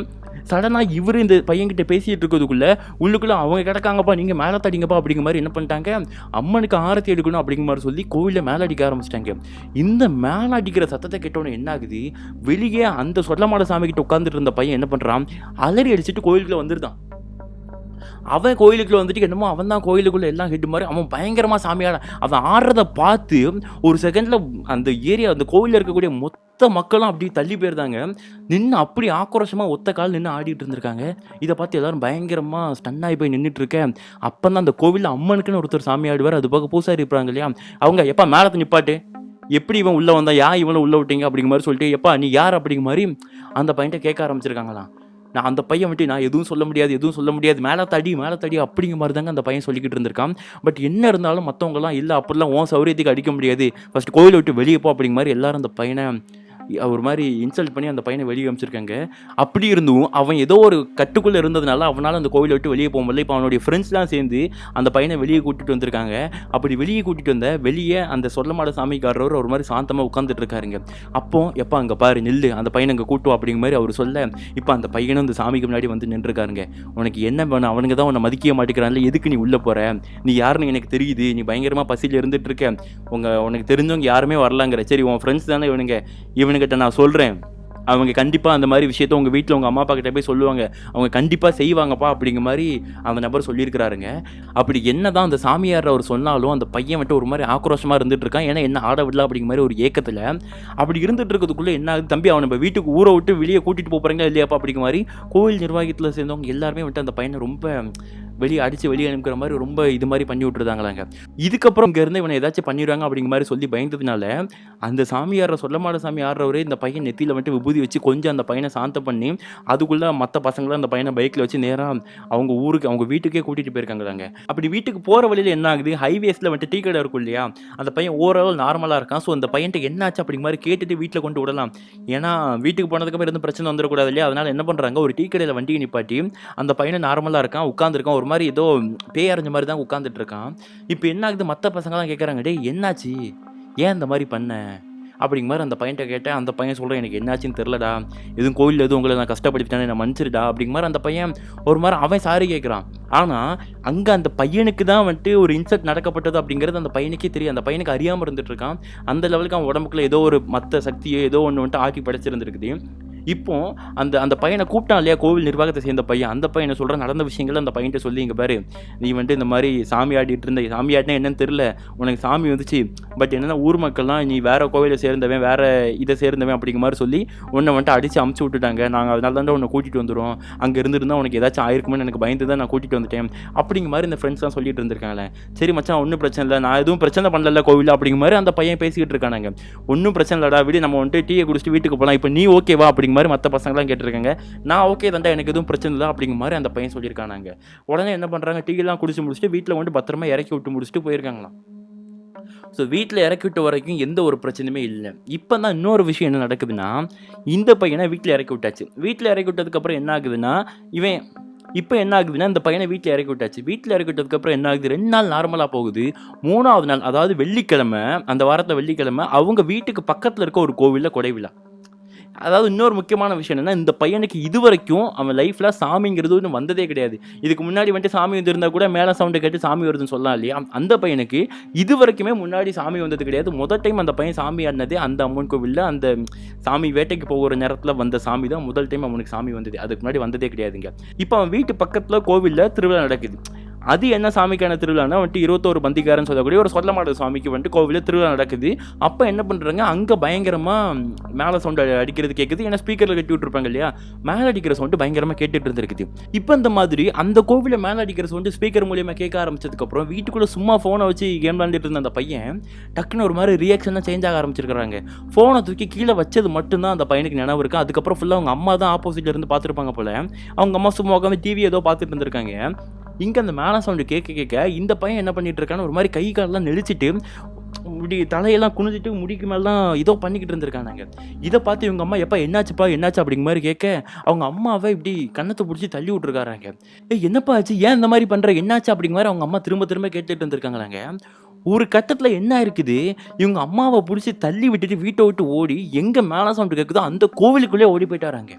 சடனாக இவர் இந்த பையன்கிட்ட பேசிட்டு இருக்கிறதுக்குள்ள உள்ளுக்குள்ள அவங்க கிடக்காங்கப்பா, நீங்க மேலே தடிங்கப்பா அப்படிங்கிற மாதிரி என்ன பண்ணிட்டாங்க, அம்மனுக்கு ஆரத்தி எடுக்கணும் அப்படிங்கிற மாதிரி சொல்லி கோவிலில் மேலே அடிக்க ஆரம்பிச்சிட்டாங்க. இந்த மேலே அடிக்கிற சத்தத்தை கேட்டோன்னு என்ன ஆகுது, வெளியே அந்த சொல்லமாட சாமி கிட்ட உட்காந்துட்டு இருந்த பையன் என்ன பண்றான், அலறி அடிச்சுட்டு கோவிலுக்குள்ள வந்துருதான். அவன் கோயிலுக்குள்ள வந்துட்டு என்னமோ அவன் தான் கோயிலுக்குள்ள எல்லாம் ஹெட் மாதிரி அவன் பயங்கரமா சாமியாட அவன் ஆடுறத பார்த்து ஒரு செகண்ட்ல அந்த ஏரியா அந்த கோவிலில் இருக்கக்கூடிய மொத்த மக்களும் அப்படி தள்ளி போயிருந்தாங்க. நின்று அப்படி ஆக்ரோஷமா ஒத்த கால் நின்று ஆடிட்டு இருந்திருக்காங்க. இதை பார்த்து எல்லாரும் பயங்கரமா ஸ்டன் ஆகி போய் நின்றுட்டு இருக்கேன். அப்பதான் அந்த கோவிலில் அம்மனுக்குன்னு ஒருத்தர் சாமி ஆடுவார். அது போக பூசாரி இருப்பாங்க இல்லையா, அவங்க எப்பா மேலத்தை நிப்பாட்டு, எப்படி இவன் உள்ள வந்தா, இவனை உள்ள விட்டீங்க அப்படிங்கிற மாதிரி சொல்லிட்டு, எப்பா நீ யார் அப்படிங்கிற மாதிரி அந்த பையன்ட்ட கேட்க ஆரம்பிச்சிருக்காங்களாம். நான் அந்த பையன் வந்துட்டு நான் எதுவும் சொல்ல முடியாது, மேலே தடி அப்படிங்கிற மாதிரி தாங்க அந்த பையன் சொல்லிக்கிட்டு இருந்திருக்கான். பட் என்ன இருந்தாலும் மற்றவங்கலாம் இல்லை அப்படிலாம் உன் சௌரியத்துக்கு அடிக்க முடியாது, ஃபர்ஸ்ட் கோயிலை விட்டு வெளியே போ அப்படிங்கிற மாதிரி எல்லாரும் அந்த பையனை ஒரு மாதிரி இன்சல்ட் பண்ணி அந்த பையனை வெளியே அனுப்பிச்சிருக்காங்க. அப்படி இருந்தும் அவன் ஏதோ ஒரு கட்டுக்குள்ளே இருந்ததுனால அவனால் அந்த கோவிலை விட்டு வெளியே போக முடியல. இப்போ அவனுடைய ஃப்ரெண்ட்ஸ்லாம் சேர்ந்து அந்த பையனை வெளியே கூட்டிகிட்டு வந்திருக்காங்க. அப்படி வெளியே கூட்டிகிட்டு வந்த வெளியே அந்த சொல்லமாட சாமிக்காரர் ஒரு மாதிரி சாந்தமாக உட்காந்துட்டு இருக்காருங்க. அப்போ எப்போ அங்கே பாரு நில்லு, அந்த பையனை அங்கே கூட்டுவா அப்படிங்கிற மாதிரி அவர் சொல்ல, இப்போ அந்த பையனும் அந்த சாமிக்கு முன்னாடி வந்து நின்றுருக்காருங்க. உனக்கு என்ன வேணும், அவனுங்க தான் உன்னை மதிக்க மாட்டேங்கிறான்ல, எதுக்கு நீ உள்ளே போகிற, நீ யாருன்னு எனக்கு தெரியுது, நீ பயங்கரமாக பசியில் இருந்துட்டு இருக்க, உனக்கு தெரிஞ்சவங்க யாருமே வரலாங்கிற, சரி உன் ஃப்ரெண்ட்ஸ் தானே இவனுங்கிட்ட நான் சொல்கிறேன், அவங்க கண்டிப்பாக அந்த மாதிரி விஷயத்த உங்கள் வீட்டில் உங்கள் அம்மா அப்பா கிட்ட போய் சொல்லுவாங்க, அவங்க கண்டிப்பாக செய்வாங்கப்பா அப்படிங்கிற மாதிரி அந்த நபர் சொல்லியிருக்கிறாருங்க. அப்படி என்ன தான் அந்த சாமியார் அவர் சொன்னாலும் அந்த பையன் வந்துட்டு ஒரு மாதிரி ஆக்ரோஷமாக இருந்துட்டு இருக்கான். ஏன்னா என்ன ஆட விடலாம் அப்படிங்கிற மாதிரி ஒரு ஏக்கத்தில் அப்படி இருந்துட்டு இருக்கிறதுக்குள்ளே என்ன ஆகுது, தம்பி அவனை நம்ம வீட்டுக்கு ஊரை விட்டு வெளியே கூட்டிகிட்டு போகிறாங்களா இல்லையாப்பா அப்படிங்கிற மாதிரி கோவில் நிர்வாகத்தில் சேர்ந்தவங்க எல்லாருமே வந்துட்டு அந்த பையனை ரொம்ப வெளியே அனுப்புகிற மாதிரி ரொம்ப இது மாதிரி பண்ணி விட்டுருந்தாங்களாங்க. இதுக்கப்புறம் இங்கேருந்து இவனை ஏதாச்சும் பண்ணிடுவாங்க அப்படிங்கிற மாதிரி சொல்லி பயந்ததுனால அந்த சாமியார சொல்லமாட சாமி ஆடுறவரே இந்த பையன் நெத்தியில் வந்துட்டு விபூதி வச்சு கொஞ்சம் அந்த பையனை சாந்தம் பண்ணி அதுக்குள்ளே மற்ற பசங்களும் அந்த பையனை பைக்கில் வச்சு நேராக அவங்க ஊருக்கு அவங்க வீட்டுக்கே கூட்டிகிட்டு போயிருக்காங்களாங்க. அப்படி வீட்டுக்கு போகிற வழியில் என்ன ஆகுது, ஹைவேஸில் வந்துட்டு டீ கடை இருக்கும் இல்லையா, அந்த பையன் ஓரளவு நார்மலாக இருக்கான். ஸோ அந்த பையன்ட்டு என்னாச்சு அப்படிங்கிற மாதிரி கேட்டுட்டு வீட்டில் கொண்டு விடலாம், ஏன்னா வீட்டுக்கு போனதுக்கப்புறம் எதுவும் பிரச்சனை வந்துடக்கூடாது இல்லையா. அதனால் என்ன பண்ணுறாங்க, ஒரு டீ கடையில் வண்டியை நிப்பாட்டி அந்த பையனை நார்மலாக இருக்கான், உட்காந்துருக்கான், ஒரு மாதிரி ஏதோ பேய் அரைஞ்ச மாதிரி தான் உட்காந்துட்டு இருக்கான். இப்போ என்ன ஆகுது, மற்ற பசங்களாம் கேட்குறாங்க, டேய் என்னாச்சு, ஏன் இந்த மாதிரி பண்ண அப்படிங்கிற மாதிரி அந்த பையன்ட்ட கேட்டேன். அந்த பையன் சொல்கிறேன், எனக்கு என்னாச்சுன்னு தெரிலடா, எதுவும் கோயிலில் எதுவும் உங்களை நான் கஷ்டப்படுத்திட்டேன், நான் மன்னிச்சிருடா அப்படிங்கிற மாதிரி அந்த பையன் ஒரு மாதிரி அவன் சாரி கேட்குறான். ஆனால் அங்கே அந்த பையனுக்கு தான் வந்துட்டு ஒரு இன்சல்ட் நடக்கப்பட்டது அப்படிங்கிறது அந்த பையனுக்கே தெரியும். அந்த பையனுக்கு அறியாமல் இருந்துட்டு இருக்கான். அந்த லெவலுக்கு அவன் உடம்புக்குள்ள ஏதோ ஒரு மற்ற சக்தியோ ஏதோ ஒன்று வந்துட்டு ஆக்கி படைச்சிருந்துருக்குது. இப்போ அந்த பையனை கூப்பிட்டான் இல்லையா, கோவில் நிர்வாகத்தை சேர்ந்த பையன், அந்த பையனை சொல்கிற நடந்த விஷயங்கள் அந்த பையன்கிட்ட சொல்லி, இங்கே பாரு நீ வந்துட்டு இந்த மாதிரி சாமி ஆடிட்டு இருந்த, சாமி ஆடினா என்னன்னு தெரில, உனக்கு சாமி வந்துச்சு, பட் என்னென்னா ஊர் மக்கள்லாம் நீ வேறு கோவிலை சேர்ந்தவன் வேறு இதை சேர்ந்தவன் அப்படிங்கிற மாதிரி சொல்லி உன்னை வந்துட்டு அடித்து அமுச்சு விட்டுட்டாங்க, நாங்கள் அதனால தான் உன்னை கூட்டிகிட்டு வந்துடும், அங்கே இருந்துருந்தால் உனக்கு ஏதாச்சும் ஆயிருக்குமே எனக்கு பயந்து தான் நான் கூட்டிகிட்டு வந்துட்டேன் அப்படிங்கிற மாதிரி இந்த ஃப்ரெண்ட்ஸ்லாம் சொல்லிட்டு இருந்திருக்காங்களே. சரி மச்சான் ஒன்றும் பிரச்சனை இல்லை, நான் எதுவும் பிரச்சனை பண்ணல கோவில் அப்படிங்கிற மாதிரி அந்த பையன் பேசிக்கிட்டு இருக்கானாங்க. ஒன்றும் பிரச்சனை இல்லைடா, விட நம்ம வந்துட்டு டீயை குடிச்சிட்டு வீட்டுக்கு போகலாம், இப்போ நீ ஓகேவா அப்படிங்கிற மாதிரி மற்ற பசங்களாம் கேட்டிருக்காங்க. நான் ஓகே தான்டா, எனக்கு எதுவும் பிரச்சனை இல்லை அப்படிங்கிற மாதிரி அந்த பையன் சொல்லியிருக்கானாங்க. உடனே என்ன பண்ணுறாங்க, டீயெல்லாம் குடிச்சு முடிச்சுட்டு வீட்டில் வந்து பத்திரமா இறக்கி விட்டு முடிச்சுட்டு போயிருக்காங்களாம். ஸோ வீட்டில் இறக்கி விட்ட வரைக்கும் எந்த ஒரு பிரச்சனையுமே இல்லை. இப்போ தான் இன்னொரு விஷயம் என்ன நடக்குதுன்னா, இந்த பையனை வீட்டில் இறக்கி விட்டாச்சு. வீட்டில் இறக்கி விட்டதுக்கப்புறம் என்ன ஆகுதுன்னா, இப்போ என்ன ஆகுதுன்னா, இந்த பையனை வீட்டில் இறக்கி விட்டாச்சு. வீட்டில் இறக்கி விட்டதுக்கப்புறம் என்ன ஆகுது, 2 நாள் நார்மலாக போகுது. 3ஆவது நாள் அதாவது வெள்ளிக்கிழமை, அந்த வாரத்தில் வெள்ளிக்கிழமை அவங்க வீட்டுக்கு பக்கத்தில் இருக்க ஒரு கோவிலில் கொடை விழா. அதாவது இன்னொரு முக்கியமான விஷயம் என்னன்னா, இந்த பையனுக்கு இதுவரைக்கும் அவன் லைஃப்ல சாமிங்கிறது ஒன்று வந்ததே கிடையாது. இதுக்கு முன்னாடி வந்துட்டு சாமி வந்திருந்தா கூட மேலே சவுண்டு கேட்டு சாமி வருதுன்னு சொல்லலாம் இல்லையா. அந்த பையனுக்கு இது வரைக்குமே முன்னாடி சாமி வந்தது கிடையாது. முதல் டைம் அந்த பையன் சாமி ஆடினது அந்த அம்மன் கோவிலில் அந்த சாமி வேட்டைக்கு போகிற நேரத்தில் வந்த சாமி தான் முதல் டைம் அவனுக்கு சாமி வந்தது. அதுக்கு முன்னாடி வந்ததே கிடையாதுங்க. இப்போ அவன் வீட்டு பக்கத்தில் கோவிலில் திருவிழா நடக்குது. அது என்ன சாமிக்கான திருவிழானா வந்துட்டு 21 பந்திக்காரன்னு சொல்லக்கூடிய ஒரு சொல்லமாட சாமிக்கு வந்துட்டு கோவிலில் திருவிழா நடக்குது. அப்போ என்ன பண்ணுறாங்க, அங்கே பயங்கரமாக மேலே சவுண்டு அடிக்கிறது கேட்குது. ஏன்னா ஸ்பீக்கரில் கட்டி விட்டுருப்பாங்க இல்லையா, மேலே அடிக்கிற சவுண்டு பயங்கரமாக கேட்டுட்டு இருந்திருக்குது. இப்போ இந்த மாதிரி அந்த கோவிலில் மேலே அடிக்கிற சவுண்டு ஸ்பீக்கர் மூலியமாக கேட்க ஆரம்பிச்சதுக்கப்புறம் வீட்டுக்குள்ளே சும்மா ஃபோனை வச்சு கேம் விளாண்டுட்டு இருந்த அந்த பையன் டக்குன்னு ஒரு மாதிரி ரியாக்ஷனாக சேஞ்ச் ஆக ஆரம்பிச்சிருக்கிறாங்க. ஃபோனை தூக்கி கீழே வச்சது மட்டும்தான் அந்த பையனுக்கு நினைவு இருக்குது. அதுக்கப்புறம் ஃபுல்லாக அவங்க அம்மா தான் ஆப்போசிட்டில் இருந்து பார்த்துருப்பாங்க போல். அவங்க அம்மா சும்மா உட்காந்து டிவி ஏதோ பார்த்துட்டு இருந்திருக்காங்க. இங்கே அந்த மேலே சவுண்டு கேட்க இந்த பையன் என்ன பண்ணிட்டு இருக்கான்னு ஒரு மாதிரி கை காலெல்லாம் நெளிச்சிட்டு இப்படி தலையெல்லாம் குனிஞ்சிட்டு முடிக்கு மேலாம் ஏதோ பண்ணிக்கிட்டு இருந்திருக்காங்க. இதை பார்த்து இவங்க அம்மா எப்போ என்னாச்சு அப்படிங்கிற மாதிரி கேட்க அவங்க அம்மாவை இப்படி கண்ணத்தை பிடிச்சி தள்ளி விட்டுருக்காங்க. என்னப்பா ஆச்சு, ஏன் இந்த மாதிரி பண்ணுற, என்னாச்சு அப்படிங்கிற மாதிரி அவங்க அம்மா திரும்ப கேட்டுட்டு இருந்திருக்காங்களாங்க. ஒரு கட்டத்தில் என்ன இருக்குது, இவங்க அம்மாவை பிடிச்சி தள்ளி விட்டுட்டு வீட்டை விட்டு ஓடி எங்கே மேலே சவுண்டு கேட்குதோ அந்த கோவிலுக்குள்ளே ஓடி போயிட்டாராங்க.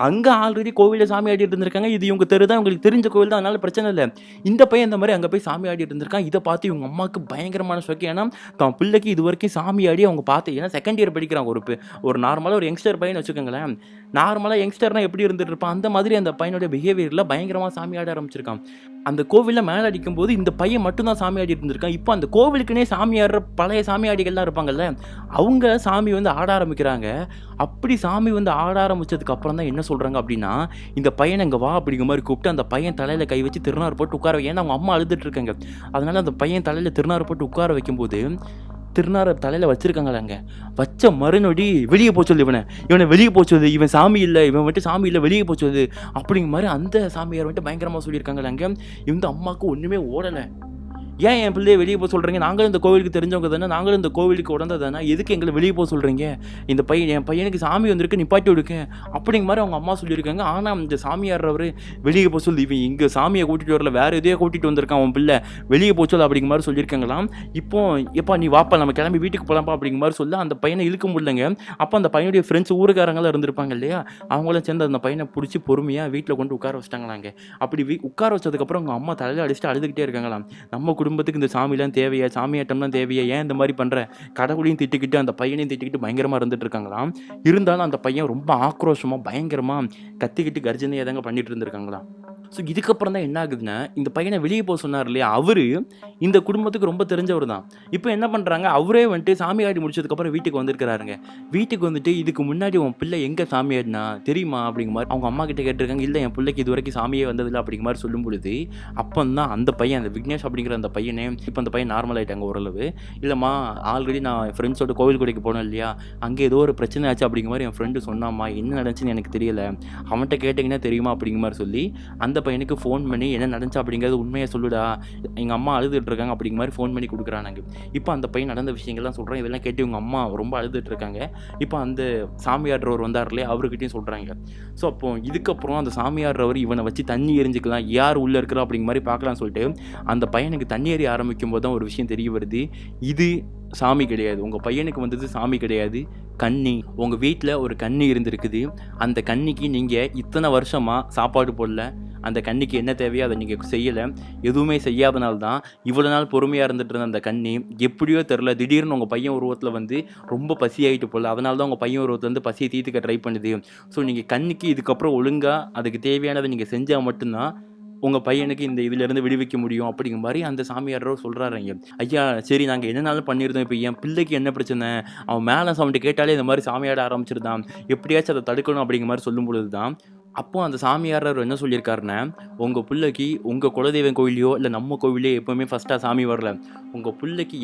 அங்கே ஆல்ரெடி கோவிலில் சாமி ஆடிட்டு இருந்திருக்காங்க. இது இவங்க தான் உங்களுக்கு தெரிஞ்ச கோவில் தான், அதனால பிரச்சனை இல்லை. இந்த பையன் இந்த மாதிரி அங்கே போய் சாமி ஆடிட்டு இருந்திருக்கான். இதை பார்த்து இவங்க அம்மாவுக்கு பயங்கரமான ஷாக்கு. ஏன்னா தான் பிள்ளைக்கு இது வரைக்கும் சாமி ஆடி அவங்க பார்த்து, ஏன்னா செகண்ட் இயர் படிக்கிறாங்க. ஒரு நார்மலாக ஒரு யங்ஸ்டர் பையன் வச்சுக்கோங்களேன். நார்மலாக யங்ஸ்டர்னால் எப்படி இருந்துட்டு இருப்பான், அந்த மாதிரி அந்த பையனுடைய பிஹேவியரில் பயங்கரமாக சாமி ஆட ஆரம்பிச்சிருக்கான். அந்த கோவிலில் மேலே அடிக்கும் போது இந்த பையன் மட்டும்தான் சாமி ஆடிட்டு இருந்திருக்கான். இப்போ அந்த கோவிலுக்குனே சாமி ஆடுற பழைய சாமி ஆடிகள்லாம் இருப்பாங்கல்ல, அவங்க சாமி வந்து ஆட ஆரம்பிக்கிறாங்க. அப்படி சாமி வந்து ஆட ஆரம்பிச்சதுக்கு அப்புறம் தான் என்ன சொல்கிறாங்க அப்படின்னா, இந்த பையனை இங்கே வா அப்படிங்கிற மாதிரி கூப்பிட்டு அந்த பையன் தலையில் கை வச்சு திருநாறு போட்டு உட்கார, ஏன்னா அவங்க அம்மா அழுதுட்டு இருக்காங்க. அதனால அந்த பையன் தலையில் திருநாறு போட்டு உட்கார வைக்கும்போது திருநாரை தலையில் வச்சிருக்காங்களாங்க. வச்ச மறுநொடி வெளியே போச்சது, இவனை வெளியே போச்சது, இவன் சாமி இல்லை, இவன் வந்துட்டு சாமி இல்லை, வெளியே போச்சது அப்படிங்கிற மாதிரி அந்த சாமியார் வந்துட்டு பயங்கரமாக சொல்லியிருக்காங்களாங்க. இந்த அம்மாவுக்கு ஒன்றுமே ஓடலை. ஏன் என் பிள்ளையை வெளியே போக சொல்கிறீங்க? நாங்களும் இந்த கோவிலுக்கு தெரிஞ்சவங்க தானே, நாங்களும் இந்த கோவிலுக்கு உடந்த தானே, எதுக்கு எங்களை வெளியே போக சொல்கிறீங்க? இந்த என் பையனுக்கு சாமி வந்திருக்கு, நிப்பாட்டி விடுங்க அப்படிங்கிற மாதிரி அவங்க அம்மா சொல்லியிருக்காங்க. ஆனால் இந்த சாமியாடுறவர் வெளியே போக சொல்லி, இவன் இங்கே சாமியை கூட்டிகிட்டு வரல, வேறு எதையோ கூட்டிகிட்டு வந்திருக்கான் அவன் பிள்ளை, வெளியே போச்சல் அப்படிங்கிற மாதிரி சொல்லியிருக்காங்களாம். இப்போ எப்பா நீ வாப்பா நம்ம கிளம்பி வீட்டுக்கு போகலாம்ப்பா அப்படிங்கிற மாதிரி சொல்ல அந்த பையனை இழுக்க முடியலங்க. அப்போ அந்த பையனுடைய ஃப்ரெண்ட்ஸ் ஊருக்காரங்களாம் இருந்திருப்பாங்க இல்லையா, அவங்களும் சேர்ந்து அந்த பையனை பிடிச்சி பொறுமையாக வீட்டில் கொண்டு உட்கார வச்சிட்டாங்களாங்க. அப்படி உட்கார வச்சதுக்கப்புறம் அவங்க அம்மா தலையில் அடிச்சுட்டு அழுதுகிட்டே இருக்காங்களாம். நம்ம குடும்பத்துக்கு இந்த சாமிலாம் தேவையா, சாமியாட்டம்லாம் தேவையா, ஏன் இந்த மாதிரி பண்ணுற, கடவுளையும் திட்டிக்கிட்டு அந்த பையனையும் திட்டிக்கிட்டு பயங்கரமாக இருந்துட்டு இருக்காங்களாம். இருந்தாலும் அந்த பையன் ரொம்ப ஆக்ரோஷமாக பயங்கரமாக கத்திக்கிட்டு கர்ஜனையாக தாங்க பண்ணிட்டு இருந்திருக்காங்களாம். ஸோ இதுக்கப்புறம் தான் என்ன ஆகுதுன்னா, இந்த பையனை வெளியே போக சொன்னார் இல்லையா, அவரு இந்த குடும்பத்துக்கு ரொம்ப தெரிஞ்சவர் தான். இப்போ என்ன பண்ணுறாங்க, அவரே வந்துட்டு சாமி ஆடி முடிச்சதுக்கப்புறம் வீட்டுக்கு வந்திருக்கிறாருங்க. வீட்டுக்கு வந்துட்டு இதுக்கு முன்னாடி உன் பிள்ளை எங்கே சாமி ஆடினா தெரியுமா அப்படிங்கிற மாதிரி அவங்க அம்மா கிட்ட கேட்டிருக்காங்க. இல்லை என் பிள்ளைக்கு இது வரைக்கும் சாமியே வந்ததில்லை அப்படிங்கிற மாதிரி சொல்லும் பொழுது, அப்போ தான் அந்த பையன், அந்த விக்னேஷ் அப்படிங்கிற அந்த பையனே, இப்போ அந்த பையன் நார்மல் ஆகிட்டாங்க ஓரளவு. இல்லைம்மா ஆல்ரெடி நான் என் ஃப்ரெண்ட்ஸோட கோவில் கொடைக்கு போனேன் இல்லையா, அங்கே ஏதோ ஒரு பிரச்சனை ஆச்சு அப்படிங்கிற மாதிரி என் ஃப்ரெண்டு சொன்னாம்மா, என்ன நடந்துச்சுன்னு எனக்கு தெரியல, அவன்கிட்ட கேட்டிங்கன்னா தெரியுமா அப்படிங்கிற மாதிரி சொல்லி அந்த பையனுக்கு ஃபோன் பண்ணி என்ன நடந்துச்சு அப்படிங்கிறது உண்மையை சொல்லுடா, எங்கள் அம்மா அழுதுட்டு இருக்காங்க அப்படிங்கிற மாதிரி ஃபோன் பண்ணி கொடுக்குறானாங்க. இப்போ அந்த பையன் நடந்த விஷயங்கள்லாம் சொல்கிறேன். இதெல்லாம் கேட்டு இவங்க அம்மா ரொம்ப அழுதுட்டு இருக்காங்க. இப்போ அந்த சாமியாடுறவர் வந்தார் இல்லையா, அவர்கிட்டையும் சொல்கிறாங்க. ஸோ அப்போ இதுக்கப்புறம் அந்த சாமியாடுறவர் இவனை வச்சு தண்ணி எரிஞ்சிக்கலாம், யார் உள்ளே இருக்கிறா அப்படிங்கிற மாதிரி பார்க்கலாம்னு சொல்லிட்டு அந்த பையனுக்கு தண்ணி எறி ஆரம்பிக்கும் போது தான் ஒரு விஷயம் தெரிய வருது. இது சாமி கிடையாது, உங்கள் பையனுக்கு வந்தது சாமி கிடையாது, கன்னி. உங்கள் வீட்டில் ஒரு கன்னி இருந்திருக்குது. அந்த கன்னிக்கு நீங்கள் இத்தனை வருஷமாக சாப்பாடு போடல, அந்த கன்னிக்கு என்ன தேவையோ அதை நீங்கள் செய்யலை, எதுவுமே செய்யாதனால தான் இவ்வளோ நாள் பொறுமையாக இருந்துட்டு இருந்த அந்த கன்னி எப்படியோ தெரில திடீர்னு உங்கள் பையன் உருவத்தில் வந்து ரொம்ப பசி ஆகிட்டு போடல, அதனால தான் உங்கள் பையன் உருவத்தில் வந்து பசியை தீர்த்துக்க ட்ரை பண்ணுது. ஸோ நீங்கள் கன்னிக்கு இதுக்கப்புறம் ஒழுங்காக அதுக்கு தேவையானதை நீங்கள் செஞ்சால் மட்டும்தான் உங்கள் பையனுக்கு இந்த இதிலேருந்து விடுவிக்க முடியும் அப்படிங்கிற மாதிரி அந்த சாமியாரோ சொல்கிறாருங்க. ஐயா சரி நாங்கள் என்னனாலும் பண்ணியிருந்தோம், இப்போ என் பிள்ளைக்கு என்ன பிரச்சனை, அவன் மேலே சவுண்டு கேட்டாலே இந்த மாதிரி சாமியாட ஆரம்பிச்சிருந்தான், எப்படியாச்சும் அதை தடுக்கணும் அப்படிங்கிற மாதிரி சொல்லும் பொழுது தான் அப்போ அந்த சாமியாரர் என்ன சொல்லியிருக்காருன்னா, உங்கள் பிள்ளைக்கு உங்கள் குலதெய்வம் கோவிலையோ இல்லை நம்ம கோவிலே எப்போவுமே ஃபஸ்ட்டாக சாமி வரல, உங்கள் பிள்ளைக்கு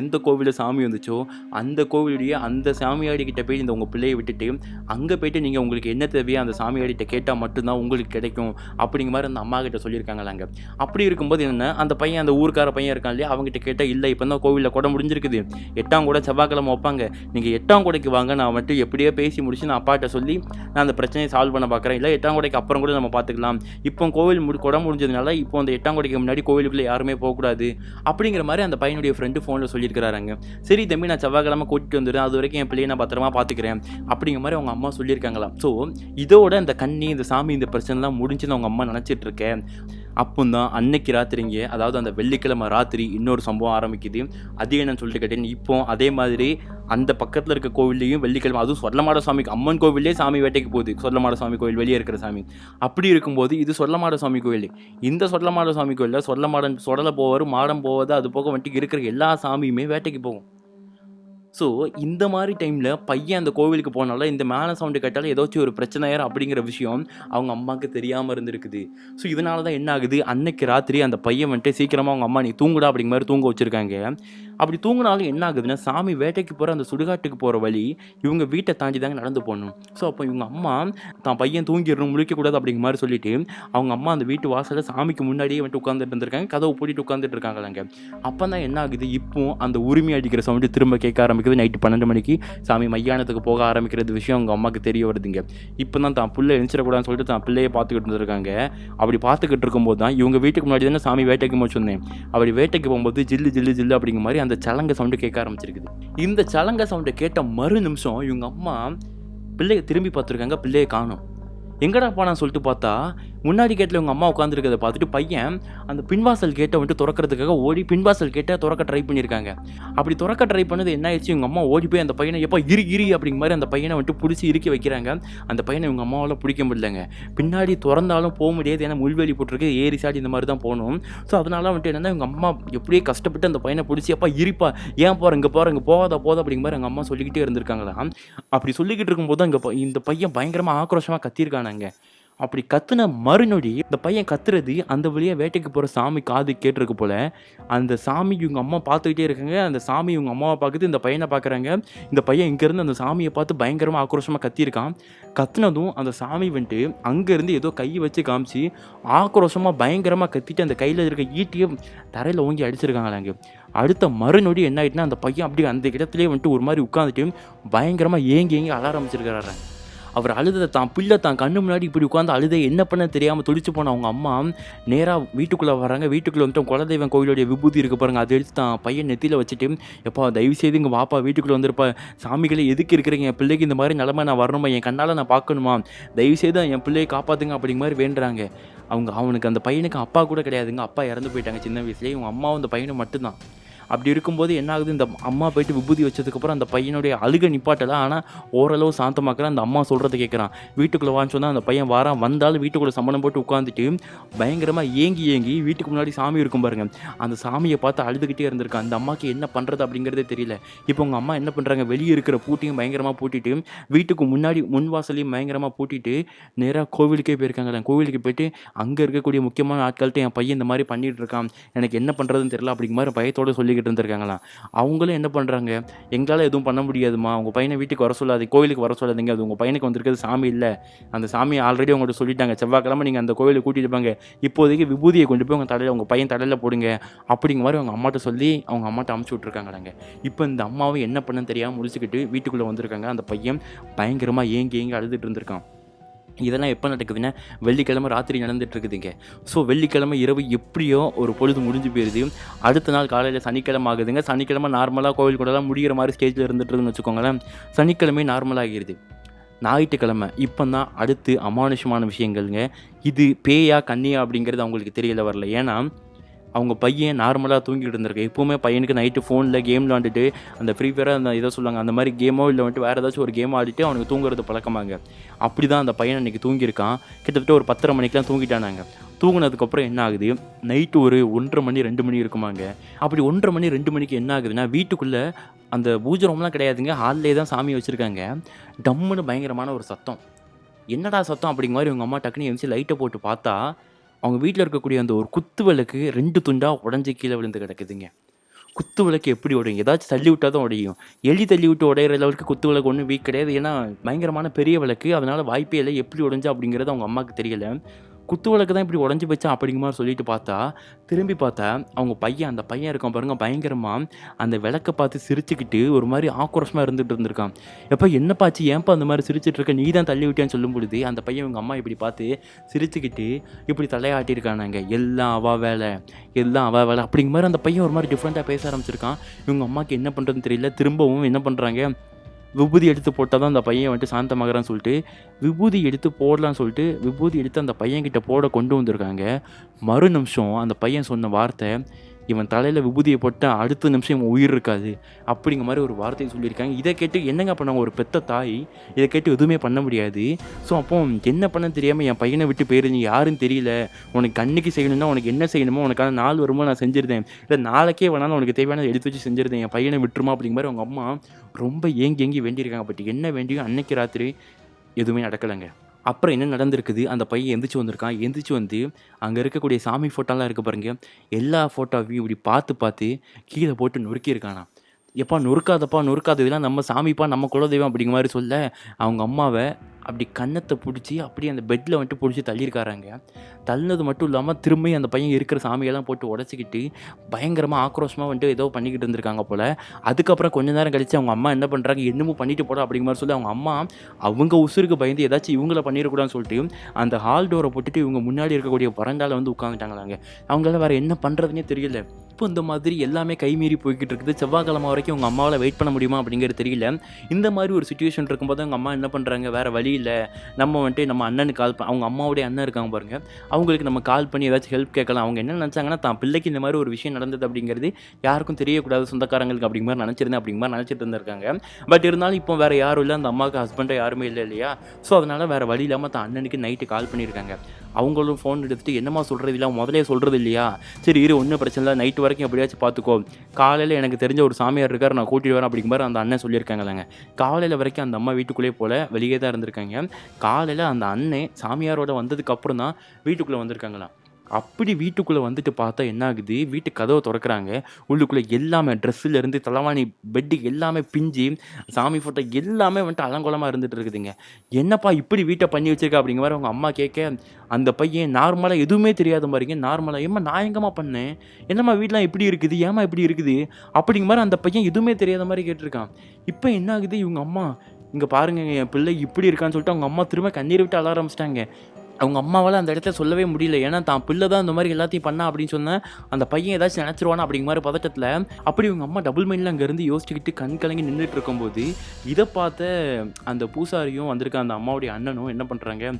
எந்த கோவிலில் சாமி வந்துச்சோ அந்த கோவிலுடைய அந்த சாமியாடிக்கிட்ட போய் இந்த உங்கள் பிள்ளையை விட்டுட்டு அங்கே போய்ட்டு நீங்கள் உங்களுக்கு என்ன தேவையோ அந்த சாமியாடிகிட்ட கேட்டால் மட்டும்தான் உங்களுக்கு கிடைக்கும் அப்படிங்கிற மாதிரி அந்த அம்மா கிட்ட சொல்லியிருக்காங்களாங்க. அப்படி இருக்கும்போது என்ன, அந்த பையன் அந்த ஊருக்கார பையன் இருக்கான் இல்லையா, அவங்ககிட்ட கேட்டால் இல்லை இப்போ தான் கோவிலில் கொடை முடிஞ்சிருக்குது, 8ஆம் கூட செவ்வாய்க்கிழமை வைப்பாங்க, நீங்கள் 8ஆம் கூடைக்கு வாங்க, நான் மட்டும் எப்படியோ பேசி முடிச்சு நான் அப்பாட்ட சொல்லி நான் அந்த பிரச்சனையை சால்வ் பண்ண பார்க்குறேன், இல்லை 8ஆம் கொடைக்கு அப்புறம் கூட நம்ம பார்த்துக்கலாம், இப்போ கோவில் கொடை முடிஞ்சதுனால இப்போ அந்த 8ஆம் கொடைக்கு முன்னாடி கோவிலுக்குள்ளே யாருமே போகக்கூடாது அப்படிங்கிற மாதிரி அந்த பையனுடைய ஃப்ரெண்டு ஃபோனில் சொல்லியிருக்கிறாங்க. சரி தம்பி நான் செவ்வாய்க்கிழமை கூட்டிட்டு வந்துடுறேன், அது வரைக்கும் என் பிள்ளையை நான் பத்திரமா பார்த்துக்கிறேன் அப்படிங்கிற மாதிரி அவங்க அம்மா சொல்லியிருக்காங்களாம். ஸோ இதோட இந்த கன்னி இந்த சாமி இந்த பிரச்சனைலாம் முடிஞ்சுன்னு அவங்க அம்மா நினச்சிட்டு இருக்கேன். அப்போ தான் அன்னைக்கு ராத்திரிங்க, அதாவது அந்த வெள்ளிக்கிழமை ராத்திரி இன்னொரு சம்பவம் ஆரம்பிக்குது. அது என்னன்னு சொல்லிட்டு கேட்டேன். இப்போ அதே மாதிரி அந்த பக்கத்தில் இருக்க கோவில்லையும் வெள்ளிக்கிழமை, அதுவும் சொர்ணமாட சுவாமிக்கு அம்மன் கோவிலே சாமி வேட்டைக்கு போகுது, சொர்ணமாட சுவாமி கோவில் வெளியே இருக்கிற சாமி. அப்படி இருக்கும்போது இது சொர்ணமாட சுவாமி கோவில், இந்த சொர்ணமாட சுவாமி கோவிலில் சொர்ணமாடன் சொடலை போவார், மாடம் போவது, அது போக வந்துட்டு இருக்கிற எல்லா சாமியுமே வேட்டைக்கு போகும். ஸோ இந்த மாதிரி டைமில் பையன் அந்த கோவிலுக்கு போனால இந்த மேலே சவுண்டு கேட்டாலும் ஏதாச்சும் ஒரு பிரச்சனையார் அப்படிங்கிற விஷயம் அவங்க அம்மாவுக்கு தெரியாமல் இருந்திருக்குது. ஸோ இதனால தான் என்ன ஆகுது, அன்னைக்கு ராத்திரி அந்த பையன் வந்துட்டு சீக்கிரமாக அவங்க அம்மா நீ தூங்குடா அப்படிங்கிற மாதிரி தூங்க வச்சுருக்காங்க. அப்படி தூங்கினாலும் என்ன ஆகுதுன்னா, சாமி வேட்டைக்கு போகிற அந்த சுடுகாட்டுக்கு போகிற வழி இவங்க வீட்டை தாண்டி தாங்க நடந்து போகணும். ஸோ அப்போ இவங்க அம்மா தான் பையன் தூங்கிடணும் முழிக்கக்கூடாது அப்படிங்கிற மாதிரி சொல்லிட்டு அவங்க அம்மா அந்த வீட்டு வாசலில் சாமிக்கு முன்னாடியே வந்துட்டு உட்காந்துட்டு இருந்திருக்காங்க, கதவை பூட்டிட்டு உட்காந்துட்டு இருக்காங்களாங்க. அப்போ தான் என்ன ஆகுது, இப்போ அந்த உரிமை அடிக்கிற சவுண்டு திரும்ப கேட்க ஆரம்பிக்குது. நைட்டு 12 மணிக்கு சாமி மையானத்துக்கு போக ஆரம்பிக்கிறது விஷயம் அவங்க அம்மாவுக்கு தெரிய வருதுங்க. இப்போ தான் பிள்ளை எழுந்திரக்கூடாதுன்னு சொல்லிட்டு தான் பிள்ளையை பார்த்துக்கிட்டு இருந்திருக்காங்க. அப்படி பார்த்துக்கிட்டு இருக்கும்போது தான் இவங்க வீட்டுக்கு முன்னாடி தானே சாமி வேட்டைக்கு போக சொன்னேன், அப்படி வேட்டைக்கு போகும்போது ஜில்லு ஜில்லு ஜில்லு அப்படிங்கிற மாதிரி அந்த சலங்க சவுண்டு கேட்க ஆரம்பிச்சிருக்குது. இந்த சலங்க சவுண்டை கேட்ட மறு நிமிஷம் இவங்க அம்மா பிள்ளையை திரும்பி பார்த்துருக்காங்க, பிள்ளையை காணும். எங்கடா போனான்னு சொல்லிட்டு பார்த்தா முன்னாடி கேட்டில் உங்கள் அம்மா உட்காந்துருக்கிறத பார்த்துட்டு பையன் அந்த பின்வாசல் கேட்டை வந்துட்டு திறக்கிறதுக்காக ஓடி பின்வாசல் கேட்டை திறக்க ட்ரை பண்ணியிருக்காங்க. அப்படி திறக்க ட்ரை பண்ணது என்ன ஆயிடுச்சு, இவங்க அம்மா ஓடி போய் அந்த பையனை எப்போ இரி அப்படிங்கிற மாதிரி அந்த பையனை வந்துட்டு பிடிச்சி இறுக்கி வைக்கிறாங்க. அந்த பையனை இவங்க அம்மாவால் பிடிக்க முடியலங்க. பின்னாடி திறந்தாலும் போக முடியாது, ஏன்னா முள்வெளி போட்டிருக்கு, ஏரி சாடி இந்த மாதிரி தான் போகணும். ஸோ அதனால வந்துட்டு என்னென்னா இவங்க அம்மா எப்படியே கஷ்டப்பட்டு அந்த பையனை பிடிச்சி அப்பா இருப்பா, ஏன் போகிற இங்கே போகிற, இங்கே போகாத அப்படிங்கிற மாதிரி எங்கள் அம்மா சொல்லிக்கிட்டே இருந்திருக்காங்களா. அப்படி சொல்லிக்கிட்டு இருக்கும்போது தான் இந்த பையன் பயங்கரமாக ஆக்ரோஷமாக கத்தியிருக்கானாங்க. அப்படி கத்துன மறுநொடி இந்த பையன் கத்துறது அந்த வழியா வேட்டைக்கு போகிற சாமி காது கேட்டிருக்கு போல. அந்த சாமி இவங்க அம்மா பார்த்துக்கிட்டே இருக்காங்க. அந்த சாமி இவங்க அம்மாவை பார்க்குது, இந்த பையனை பார்க்குறாங்க. இந்த பையன் இங்கேருந்து அந்த சாமியை பார்த்து பயங்கரமாக ஆக்ரோஷமாக கத்தியிருக்கான். கத்துனதும் அந்த சாமி வந்துட்டு அங்கேருந்து ஏதோ கையை வச்சு காமிச்சு ஆக்ரோஷமாக பயங்கரமாக கத்திட்டு அந்த கையில் இருக்க ஈட்டியை தரையில் ஓங்கி அடிச்சிருக்காங்களாங்க. அடுத்த மறுநொடி என்ன ஆகிட்டுனா அந்த பையன் அப்படியே அந்த இடத்துலேயே வந்துட்டு ஒரு மாதிரி உட்காந்துட்டு பயங்கரமாக ஏங்கி அழ ஆரம்பிச்சிருக்கிறாரு. அவர் அழுததை தான் பிள்ளை தான் கண்ணு முன்னாடி இப்படி உட்காந்து அழுதை என்ன பண்ண தெரியாமல் துடிச்சு போன அவங்க அம்மா நேராக வீட்டுக்குள்ளே வராங்க. வீட்டுக்குள்ளே வந்துட்டு குலதெய்வம் கோயிலுடைய விபூதி இருக்குது பாருங்கள், அதை எடுத்து தான் பையன் நெத்தியில் வச்சுட்டு, எப்பா தயவுசெய்து இங்கே வாப்பா, வீட்டுக்குள்ளே வந்துருப்பா, சாமிகளே எதுக்கு இருக்கிறீங்க, என் பிள்ளைக்கு இந்த மாதிரி நிலமை நான் வரணுமா, என் கண்ணால் நான் பார்க்கணுமா, தயவுசெய்து என் பிள்ளையை காப்பாற்றுங்க அப்படிங்க மாதிரி வேண்டுறாங்க. அவனுக்கு அந்த பையனுக்கு அப்பா கூட கிடையாதுங்க, அப்பா இறந்து போயிட்டாங்க சின்ன வயசுலேயே. இவங்க அம்மாவும் அந்த பையனும் மட்டும்தான். அப்படி இருக்கும்போது என்ன ஆகுது, இந்த அம்மா போயிட்டு விபூதி வச்சதுக்கப்புறம் அந்த பையனுடைய அழுகை நிப்பாட்டலாம். ஆனால் ஓரளவு சாந்தமாக்குறான். அந்த அம்மா சொல்கிறத கேட்குறான். வீட்டுக்குள்ளே வான்னு சொன்னால் அந்த பையன் வாரான். வந்தாலும் வீட்டுக்குள்ளே சம்மணம் போட்டு உட்காந்துட்டு பயங்கரமாக ஏங்கி வீட்டுக்கு முன்னாடி சாமி இருக்கும் பாருங்க, அந்த சாமியை பார்த்து அழுதுகிட்டே இருந்திருக்கான். அந்த அம்மாவுக்கு என்ன பண்ணுறது அப்படிங்கிறதே தெரியல. இப்போ உங்கள் அம்மா என்ன பண்ணுறாங்க, வெளியே இருக்கிற பூட்டியும் பயங்கரமாக பூட்டிட்டு வீட்டுக்கு முன்னாடி முன்வாசலையும் பயங்கரமாக பூட்டிட்டு நேராக கோவிலுக்கே போயிருக்காங்க. கோவிலுக்கு போயிட்டு அங்கே இருக்கக்கூடிய முக்கியமான ஆட்கள்கிட்ட என் பையன் இந்த மாதிரி பண்ணிகிட்டு இருக்கான், எனக்கு என்ன பண்ணுறதுன்னு தெரியல அப்படிங்கிற மாதிரி பயத்தோடு சொல்லி இருந்திருக்காங்களாம். அவங்களும் என்ன பண்ணுறாங்க, எங்களால் எதுவும் பண்ண முடியாதுமா, உங்கள் பையனை வீட்டுக்கு வர சொல்லாது, கோயிலுக்கு வர சொல்லாதீங்க, அது உங்கள் பையனுக்கு வந்திருக்கிறது சாமி இல்லை, அந்த சாமி ஆல்ரெடி அவங்கள்ட்ட சொல்லிட்டாங்க, செவ்வாய்க்கிழமை நீங்கள் அந்த கோயிலுக்கு கூட்டிகிட்டு போங்க, இப்போதைக்கு விபூதியை கொண்டு போய் உங்கள் பையன் தலையில் போடுங்க அப்படிங்கிற மாதிரி அவங்க அம்மாட்ட சொல்லி அவங்க அம்மாட்ட அமுச்சு விட்ருக்காங்களாங்க. இப்போ இந்த அம்மாவும் என்ன பண்ணன்னு தெரியாமல் முடிச்சுக்கிட்டு வீட்டுக்குள்ளே வந்திருக்காங்க. அந்த பையன் பயங்கரமாக ஏங்கி அழுதுட்டு இருந்திருக்கான். இதெல்லாம் எப்போ நடக்குதுன்னா வெள்ளிக்கிழமை ராத்திரி நடந்துகிட்ருக்குதுங்க. ஸோ வெள்ளிக்கிழமை இரவு எப்படியோ ஒரு பொழுது முடிஞ்சு போயிடுது. அடுத்த நாள் காலையில் சனிக்கிழமை ஆகுதுங்க. சனிக்கிழமை நார்மலாக கோவில் கூடலாம் முடிகிற மாதிரி ஸ்டேஜில் இருந்துட்டுருக்குன்னு வச்சுக்கோங்களேன். சனிக்கிழமை நார்மலாகிடுது. ஞாயிற்றுக்கிழமை இப்போ தான் அடுத்து அமானுஷமான விஷயங்கள்ங்க. இது பேயா கன்னியா அப்படிங்கிறது அவங்களுக்கு தெரியல வரல. ஏன்னா அவங்க பையன் நார்மலாக தூங்கிட்டு இருந்திருக்கு. எப்போவுமே பையனுக்கு நைட்டு ஃபோனில் கேம் விளாண்டுட்டு அந்த ஃப்ரீ ஃபயராக அந்த இதை சொல்லுவாங்க, அந்த மாதிரி கேமோ இல்லை வந்துட்டு வேறு ஏதாச்சும் ஒரு கேம் ஆடிட்டு அவனுக்கு தூங்குறது பழக்கமாங்க. அப்படி தான் அந்த பையன் அன்றைக்கி தூங்கியிருக்கான். கிட்டத்தட்ட ஒரு 10:30 மணிக்கெலாம் தூங்கிட்டானாங்க. தூங்கினதுக்கப்புறம் என்ன ஆகுது, நைட்டு ஒரு 1:30 மணி 2 மணி இருக்குமாங்க. அப்படி 1:30 மணி 2 மணிக்கு என்ன ஆகுதுன்னா, வீட்டுக்குள்ளே அந்த பூஜை ரூம்லாம் கிடையாதுங்க, ஹால்லே தான் சாமி வச்சுருக்காங்க. டம்முன்னு பயங்கரமான ஒரு சத்தம். என்னடா சத்தம் அப்படிங்கிற மாதிரி இவங்க அம்மா டக்குன்னு எழுந்துச்சு லைட்டை போட்டு பார்த்தா அவங்க வீட்டில் இருக்கக்கூடிய அந்த ஒரு குத்து விளக்கு 2 துண்டாக உடஞ்சி கீழே விழுந்து கிடக்குதுங்க. குத்து விளக்கு எப்படி உடையும், ஏதாச்சும் தள்ளி விட்டால் தான் உடையும். எலி தள்ளி விட்டு உடையிற லெவலுக்கு குத்து விளக்கு ஒன்றும் வீக் கிடையாது. ஏன்னா பயங்கரமான பெரிய விளக்கு, அதனால் வாய்ப்பே இல்லை. எப்படி உடைஞ்சா அப்படிங்கிறது அவங்க அம்மாவுக்கு தெரியலை. குத்து விளக்கு தான் இப்படி உடஞ்சி போச்சா அப்படிங்கிற மாதிரி சொல்லிட்டு பார்த்தா, திரும்பி பார்த்தா அவங்க பையன், அந்த பையன் இருக்கான் பாருங்கள், பயங்கரமாக அந்த விளக்கை பார்த்து சிரிச்சுக்கிட்டு ஒரு மாதிரி ஆக்ரோஷமாக இருந்துகிட்டு. எப்போ என்னப்பாச்சு, ஏன்ப்பா அந்த மாதிரி சிரிச்சிட்டு இருக்க, நீ தான் தள்ளி விட்டேன்னு சொல்லும் பொழுது அந்த பையன் இவங்க அம்மா இப்படி பார்த்து சிரிச்சுக்கிட்டு இப்படி தலையாட்டியிருக்கானாங்க. எல்லாம் அவள் வேலை அப்படிங்கிற மாதிரி அந்த பையன் ஒரு மாதிரி டிஃப்ரெண்ட்டாக பேச ஆரம்பிச்சிருக்கான். இவங்க அம்மாவுக்கு என்ன பண்ணுறதுன்னு தெரியல. திரும்பவும் என்ன பண்ணுறாங்க, விபூதி எடுத்து போட்டால் தான் அந்த பையன் வந்துட்டு சாந்தமாகறான்னு சொல்லிட்டு விபூதி எடுத்து போடலான்னு சொல்லிட்டு விபூதி எடுத்து அந்த பையன்கிட்ட போட கொண்டு வந்திருக்காங்க. மறு நிமிஷம் அந்த பையன் சொன்ன வார்த்தை, இவன் தலையில் விபூதியை போட்டால் அடுத்த நிமிஷம் இவன் உயிர் இருக்காது அப்படிங்கிற மாதிரி ஒரு வார்த்தையை சொல்லியிருக்காங்க. இதை கேட்டு என்னங்க பண்ணாங்க, ஒரு பெத்த தாய் இதை கேட்டு எதுவுமே பண்ண முடியாது. ஸோ அப்போ என்ன பண்ண தெரியாமல் என் பையனை விட்டு போயிரு, யாரும் தெரியல, உனக்கு கண்ணுக்கு செய்யணும்னா உனக்கு என்ன செய்யணுமோ உனக்கான நாள் வருமோ நான் செஞ்சிருந்தேன், இல்லை நாளைக்கே வேணாலும் உனக்கு தேவையான எடுத்து வச்சு செஞ்சிருந்தேன், என் பையனை விட்டுருமா அப்படிங்கிற மாதிரி அவங்க அம்மா ரொம்ப ஏங்கி வேண்டியிருக்காங்க. பட் என்ன வேண்டியோ அன்னைக்கு ராத்திரி எதுவுமே நடக்கலைங்க. அப்புறம் என்ன நடந்திருக்குது, அந்த பையன் எந்திரிச்சு வந்திருக்கான். எந்திரிச்சு வந்து அங்கே இருக்கக்கூடிய சாமி ஃபோட்டோலாம் இருக்க பாருங்க, எல்லா ஃபோட்டோவையும் இப்படி பார்த்து கீழே போட்டு நொறுக்கியிருக்கானா. எப்பா நொறுக்காத, இதெல்லாம் நம்ம சாமிப்பா, நம்ம குலதெய்வம் அப்படிங்கிற மாதிரி சொல்ல அவங்க அம்மாவை அப்படி கன்னத்தை பிடிச்சி அப்படியே அந்த பெட்டில் வந்துட்டு பிடிச்சி தள்ளியிருக்காராங்க. தள்ளினது மட்டும் இல்லாமல் திரும்பி அந்த பையன் இருக்கிற சாமியெல்லாம் போட்டு உடச்சிக்கிட்டு பயங்கரமாக ஆக்ரோஷமாக வந்துட்டு ஏதோ பண்ணிக்கிட்டு இருந்திருக்காங்க போல். அதுக்கப்புறம் கொஞ்ச நேரம் கழித்து அவங்க அம்மா என்ன பண்ணுறாங்க, என்னமோ பண்ணிட்டு போட அப்படிங்கிற மாதிரி சொல்லி அவங்க அம்மா அவங்க உசுருக்கு பயந்து ஏதாச்சும் இவங்கள பண்ணிடக்கூடாதுன்னு சொல்லிட்டு அந்த ஹால் டோரை போட்டுட்டு இவங்க முன்னாடி இருக்கக்கூடிய வராண்டாவில் வந்து உட்காந்துட்டாங்களாங்க. அவங்களால வேறு என்ன பண்ணுறதுனே தெரியல. இப்போ இந்த மாதிரி எல்லாமே கைமீறி போய்கிட்டு இருக்குது. செவ்வாய்க்கிழமை வரைக்கும் உங்கள் அம்மாவால் வெயிட் பண்ண முடியுமா அப்படிங்கிறது தெரியல. இந்த மாதிரி ஒரு சுச்சுவேஷன் இருக்கும்போது அவங்க அம்மா என்ன பண்ணுறாங்க, வேறு வழி இல்லை, நம்ம வந்துட்டு நம்ம அண்ணனுக்கு கால் அவங்க அம்மாவுடைய அண்ணன் இருக்காங்க பாருங்கள், அவங்களுக்கு நம்ம கால் பண்ணி ஏதாச்சும் ஹெல்ப் கேட்கலாம். அவங்க என்ன நினச்சாங்கன்னா, தான் பிள்ளைக்கு இந்த மாதிரி ஒரு விஷயம் நடந்தது அப்படிங்கிறது யாருக்கும் தெரியக்கூடாது, சொந்தக்காரங்களுக்கு அப்படிங்கிற மாதிரி நினச்சிட்டு இருந்திருக்காங்க. பட் இருந்தாலும் இப்போ வேறு யாரும் இல்லை, அந்த அம்மாவுக்கு ஹஸ்பண்டை யாருமே இல்லை இல்லையா. ஸோ அதனால் வேறு வழி இல்லாமல் தான் அண்ணனுக்கு நைட்டு கால் பண்ணியிருக்காங்க. அவங்களும் ஃபோன் எடுத்துகிட்டு என்னம்மா சொல்கிறது இல்லை முதலே சொல்கிறது இல்லையா, சரி இரு ஒன்றும் பிரச்சனை இல்லை, நைட்டு வரைக்கும் எப்படியாச்சும் பார்த்துக்கோ, காலையில் எனக்கு தெரிஞ்ச ஒரு சாமியார் இருக்கார் நான் கூட்டிகிட்டு வரேன் அப்படிங்கிற மாதிரி அந்த அண்ணன் சொல்லியிருக்காங்களாங்க. காலையில் வரைக்கும் அந்த அம்மா வீட்டுக்குள்ளேயே போல் வெளியே தான் இருந்திருக்காங்க. காலையில் அந்த அண்ணன் சாமியாரோட வந்ததுக்கப்புறம் தான் வீட்டுக்குள்ளே வந்திருக்காங்களாம். அப்படி வீட்டுக்குள்ளே வந்துட்டு பார்த்தா என்ன ஆகுது, வீட்டு கதவை திறக்கிறாங்க. உள்ளுக்குள்ளே எல்லாமே ட்ரெஸ்ஸுலேருந்து தலைவாணி பெட்டு எல்லாமே பிஞ்சு, சாமி ஃபோட்டோ எல்லாமே வந்துட்டு அலங்கோலமாக இருந்துட்டு இருக்குதுங்க. என்னப்பா இப்படி வீட்டை பண்ணி வச்சிருக்கா அப்படிங்கிற மாதிரி அவங்க அம்மா கேட்க, அந்த பையன் நார்மலாக எதுவுமே தெரியாத மாதிரிங்க நார்மலாக ஏம்மா நான் எங்கம்மா பண்ணேன், என்னம்மா வீடெலாம் இப்படி இருக்குது, ஏம்மா இப்படி இருக்குது அப்படிங்கிற மாதிரி அந்த பையன் எதுவுமே தெரியாத மாதிரி கேட்டிருக்கான். இப்போ என்ன ஆகுது, இவங்க அம்மா இங்கே பாருங்க என் பிள்ளை இப்படி இருக்கான்னு சொல்லிட்டு அவங்க அம்மா திரும்ப கண்ணீர் விட்டு அழ ஆரம்பிச்சிட்டாங்க. அவங்க அம்மாவால் அந்த இடத்துல சொல்லவே முடியல. ஏன்னா தான் பிள்ளை தான் இந்த மாதிரி எல்லாத்தையும் பண்ணா அப்படின்னு சொன்னேன், அந்த பையன் ஏதாச்சும் நினச்சிருவானா அப்படிங்கிற மாதிரி பதட்டத்தில் அப்படி இவங்க அம்மா டபுள் மைண்டில் அங்கேருந்து யோசிச்சுக்கிட்டு கண் கலங்கி நின்றுட்டு இருக்கும்போது இதை பார்த்த அந்த பூசாரியும் வந்திருக்க அந்த அம்மாவுடைய அண்ணனும் என்ன பண்ணுறாங்க,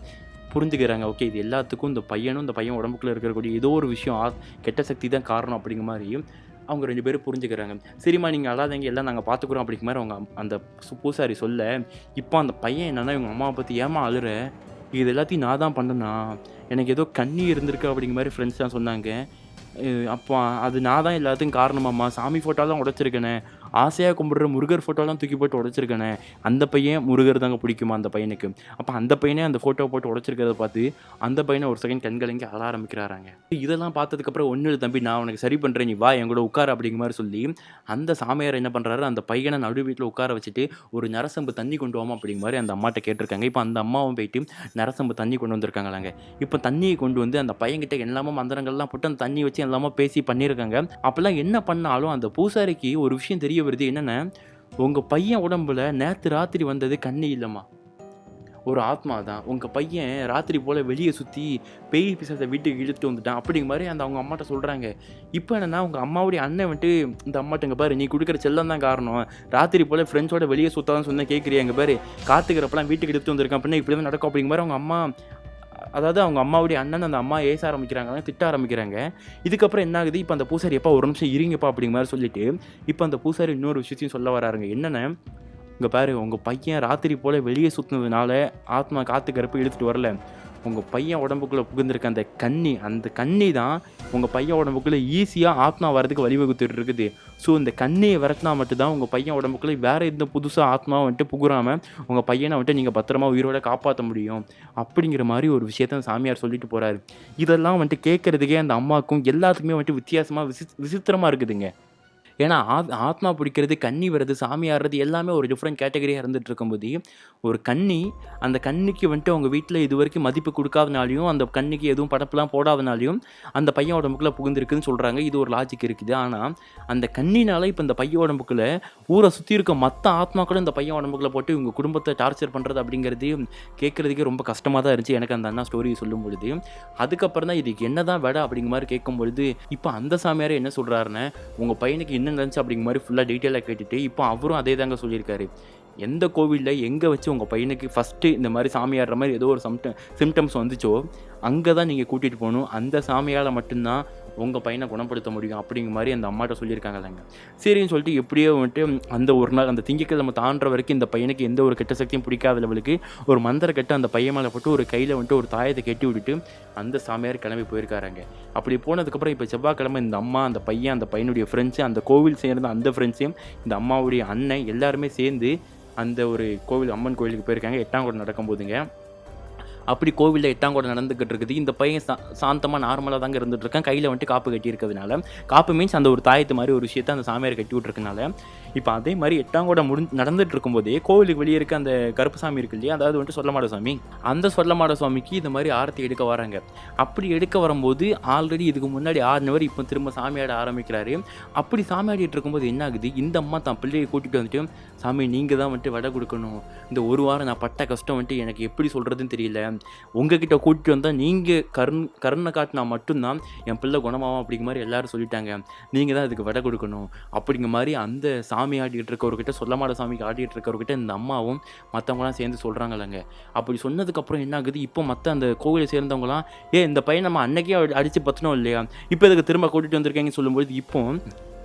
புரிஞ்சுக்கிறாங்க. ஓகே இது எல்லாத்துக்கும் இந்த பையனும் இந்த பையன் உடம்புக்குள்ளே இருக்கக்கூடிய ஏதோ ஒரு விஷயம் கெட்ட சக்தி தான் காரணம் அப்படிங்கிற மாதிரி அவங்க 2 பேரும் புரிஞ்சுக்கிறாங்க. சரிம்மா நீங்கள் அழாதீங்க எல்லாம் நாங்கள் பார்த்துக்குறோம் அப்படிங்கிற மாதிரி அவங்க அந்த பூசாரி சொல்ல, இப்போ அந்த பையன் என்னன்னா இவங்க அம்மாவை பற்றி ஏமா அழுற, இது எல்லாத்தையும் நான் தான் பண்ணேனா, எனக்கு ஏதோ கண்ணி இருந்திருக்கு அப்படிங்கிற மாதிரி ஃப்ரெண்ட்ஸ் தான் சொன்னாங்க. அப்போ அது நான் தான் எல்லாத்துக்கும் காரணமாம்மா, சாமி ஃபோட்டோலாம் உடைச்சிருக்கேனே, ஆசையாக கும்பிடுற முருகர் ஃபோட்டோலாம் தூக்கி போட்டு உடைச்சிருக்கேனே, அந்த பையன் முருகர் தாங்க பிடிக்குமா அந்த பையனுக்கு. அப்போ அந்த பையனே அந்த ஃபோட்டோ போட்டு உடைச்சிருக்கிறத பார்த்து அந்த பையனை ஒரு செகண்ட் கண்கலங்கி அழ ஆரம்பிக்கிறாங்க. இதெல்லாம் பார்த்ததுக்கப்புறம் ஒன்றும் இல்லை தம்பி நான் உனக்கு சரி பண்ணுறேன், நீ வா என் கூட உட்கார அப்படிங்கிற மாதிரி சொல்லி அந்த சாமியார் என்ன பண்ணுறாரு, அந்த பையனை நடு வீட்டில் உட்கார வச்சுட்டு ஒரு நரசம்பு தண்ணி கொண்டு வாமா அப்படிங்கிற மாதிரி அந்த அம்மாட்ட கேட்டிருக்காங்க. இப்போ அந்த அம்மாவும் போயிட்டு நரசம்பு தண்ணி கொண்டு வந்திருக்காங்களாங்க. இப்போ தண்ணியை கொண்டு வந்து அந்த பையன்கிட்ட எல்லாமோ மந்திரங்கள்லாம் போட்டு அந்த தண்ணி வச்சு எல்லாமோ பேசி பண்ணியிருக்காங்க. அப்போல்லாம் என்ன பண்ணாலும் அந்த பூசாரிக்கு ஒரு விஷயம் தெரிய வருது, என்னென்னா உங்கள் பையன் உடம்புல நேற்று ராத்திரி வந்தது கண்ணி இல்லைம்மா, ஒரு ஆத்மா தான். உங்கள் பையன் ராத்திரி போல் வெளியே சுற்றி பேய் பிசாசை வீட்டுக்கு இழுத்துட்டு வந்துட்டான் அப்படிங்கிற மாதிரி அந்த அவங்க அம்மாட்ட சொல்கிறாங்க. இப்போ என்னென்னா உங்கள் அம்மாவுடைய அண்ணன் வந்துட்டு இந்த அம்மாட்டங்க பாரு நீ கொடுக்குற செல்லம் தான் காரணம், ராத்திரி போல் ஃப்ரெண்ட்ஸோட வெளியே சுற்றாதான் சொன்னால் கேட்குறியா, எங்கள் பாரு காத்துக்கிறப்பெல்லாம் வீட்டுக்கு எடுத்து வந்திருக்கான் அப்படின்னா இப்படி தான் நடக்கும் அப்படிங்கிற மாதிரி அவங்க அம்மா, அதாவது அவங்க அம்மாவுடைய அண்ணன் அந்த அம்மா ஏச ஆரம்பிக்கிறாங்க, திட்ட ஆரம்பிக்கிறாங்க. இதுக்கப்புறம் என்ன ஆகுது, இப்போ அந்த பூசாரி எப்போ ஒரு நிமிஷம் இருங்கப்பா அப்படிங்கிற மாதிரி சொல்லிட்டு இப்போ அந்த பூசாரி இன்னொரு விஷயத்தையும் சொல்ல வராருங்க. என்னென்ன இங்கே பாரு உங்கள் பையன் ராத்திரி போல் வெளியே சுற்றினதுனால ஆத்மா காத்துக்கிறப்ப இழுத்துட்டு வரல, உங்கள் பையன் உடம்புக்குள்ளே புகுந்திருக்க அந்த கண்ணி தான் உங்கள் பையன் உடம்புக்குள்ளே ஈஸியாக ஆத்மா வரதுக்கு வழிவகுத்துட்டு இருக்குது. ஸோ இந்த கண்ணியை விரட்டினா மட்டும்தான் உங்கள் பையன் உடம்புக்குள்ளே வேறு எந்த புதுசாக ஆத்மாவை வந்துட்டு புகுறாமல் உங்கள் பையனை வந்துட்டு நீங்கள் பத்திரமா உயிரோட காப்பாற்ற முடியும் அப்படிங்கிற மாதிரி ஒரு விஷயத்த சாமியார் சொல்லிட்டு போகிறாரு. இதெல்லாம் வந்துட்டு கேட்குறதுக்கே அந்த அம்மாவுக்கும் எல்லாத்துக்குமே வந்துட்டு வித்தியாசமாக விசித்திரமாக இருக்குதுங்க. ஏன்னா ஆத்மா பிடிக்கிறது, கன்னி வர்றது, சாமி ஆடுறது எல்லாமே ஒரு டிஃப்ரெண்ட் கேட்டகரியாக இருந்துகிட்டு இருக்கும்போது ஒரு கன்னி அந்த கன்னிக்கு வந்துட்டு அவங்க வீட்டில் இது வரைக்கும் மதிப்பு கொடுக்காதனாலையும் அந்த கன்னிக்கு எதுவும் படப்பெல்லாம் போடாதனாலையும் அந்த பையன் உடம்புக்குள்ளே புகுந்திருக்குன்னு சொல்கிறாங்க. இது ஒரு லாஜிக் இருக்குது. ஆனால் அந்த கன்னினால் இப்போ இந்த பையன் உடம்புக்குள்ளே ஊரை சுற்றி இருக்க மற்ற ஆத்மாக்களும் இந்த பையன் உடம்புக்குள்ளே போட்டு இவங்க குடும்பத்தை டார்ச்சர் பண்ணுறது அப்படிங்கிறது கேட்குறதுக்கே ரொம்ப கஷ்டமாக தான் இருந்துச்சு எனக்கு அந்த அண்ணா ஸ்டோரி சொல்லும் பொழுது. அதுக்கப்புறம் தான் இதுக்கு என்ன தான் விட அப்படிங்கிற மாதிரி கேட்கும் பொழுது இப்போ அந்த சாமியார் என்ன சொல்கிறாருன்னு, உங்கள் பையனுக்கு என்ன நடந்துச்சு அப்படிங்கிற மாதிரி ஃபுல்லாக டீட்டெயிலாக கேட்டுட்டு இப்போ அவரும் அதே தாங்க சொல்லியிருக்காரு. எந்த கோவிலில் எங்கே வச்சு உங்கள் பையனுக்கு ஃபஸ்ட்டு இந்த மாதிரி சாமியாடுற மாதிரி ஏதோ ஒரு சிம்டம்ஸ் வந்துச்சோ அங்கே தான் நீங்கள் கூட்டிகிட்டு போகணும், அந்த சாமியால் மட்டும்தான் உங்கள் பையனை குணப்படுத்த முடியும் அப்படிங்கிற மாதிரி அந்த அம்மாட்ட சொல்லியிருக்காங்கல்லங்க. சரின்னு சொல்லிட்டு எப்படியோ வந்துட்டு அந்த ஒரு நாள் அந்த திங்கட்கிழமை தாண்டுற வரைக்கும் இந்த பையனுக்கு எந்த ஒரு கெட்ட சக்தியும் பிடிக்காத லெவலுக்கு ஒரு மந்திர கட்டு அந்த பையன் மேலே போட்டு ஒரு கையில் வந்துட்டு ஒரு தாயத்தை கட்டி விட்டுட்டு அந்த சாமியார் கிளம்பி போயிருக்காருங்க. அப்படி போனதுக்கப்புறம் இப்போ செவ்வாய்க்கிழமை இந்த அம்மா, அந்த பையன், அந்த பையனுடைய ஃப்ரெண்ட்ஸு, அந்த கோவில் சேர்ந்த அந்த ஃப்ரெண்ட்ஸையும் இந்த அம்மாவுடைய அண்ணன் எல்லாருமே சேர்ந்து அந்த ஒரு கோவில் அம்மன் கோவிலுக்கு போயிருக்காங்க. 8ஆம் கூட நடக்கும்போதுங்க. அப்படி கோவிலில் 8ஆம் கூட நடந்துக்கிட்டு இருக்குது. இந்த பையன் சாந்தமாக நார்மலாக தாங்க இருந்துகிட்ருக்கான். கையில் வந்துட்டு காப்பு கட்டி இருக்கிறதுனால, காப்பு மீன்ஸ் அந்த ஒரு தாயத்து மாதிரி ஒரு விஷயத்தை அந்த சாமியார் கட்டி விட்ருக்கனால இப்போ அதே மாதிரி 8ஆம் கூட நடந்துட்டு இருக்கும்போதே கோவிலுக்கு வெளியே இருக்க அந்த கருப்பு சாமி இருக்கு இல்லையா, அதாவது வந்துட்டு சொல்லமாட சாமி, அந்த சொல்லமாட சுவாமிக்கு இந்த மாதிரி ஆரத்தி எடுக்க வராங்க. அப்படி எடுக்க வரும்போது ஆல்ரெடி இதுக்கு முன்னாடி ஆடினவர் இப்போ திரும்ப சாமியாட ஆரம்பிக்கிறாரு. அப்படி சாமியாடிட்டு இருக்கும்போது என்ன ஆகுது, இந்த அம்மா தான் பிள்ளையை கூட்டிகிட்டு வந்துட்டு, சாமி நீங்கள் தான் வந்துட்டு வடை கொடுக்கணும், இந்த ஒரு வாரம் நான் பட்ட கஷ்டம் வந்துட்டு எனக்கு எப்படி சொல்கிறதுன்னு தெரியல, உங்ககிட்ட கூட்டிட்டு வந்தால் நீங்கள் கருணை காட்டினா மட்டும்தான் என் பிள்ளை குணமாகும் அப்படிங்கிற மாதிரி எல்லாரும் சொல்லிட்டாங்க, நீங்கள் தான் இதுக்கு வடை கொடுக்கணும் அப்படிங்கிற மாதிரி அந்த சாமி ஆடிட்டு இருக்கவர்கிட்ட, சொல்லமாட சாமிக்கு ஆடிட்டு இருக்கவர்கிட்ட இந்த அம்மாவும் மற்றவங்களாம் சேர்ந்து சொல்கிறாங்கல்லங்க. அப்படி சொன்னதுக்கப்புறம் என்ன ஆகுது, இப்போ மற்ற அந்த கோவிலை சேர்ந்தவங்களாம், இந்த பையன் நம்ம அன்னைக்கே அடித்து பற்றினோம் இல்லையா, இப்போ இதுக்கு திரும்ப கூட்டிகிட்டு வந்திருக்காங்கன்னு சொல்லும்போது இப்போ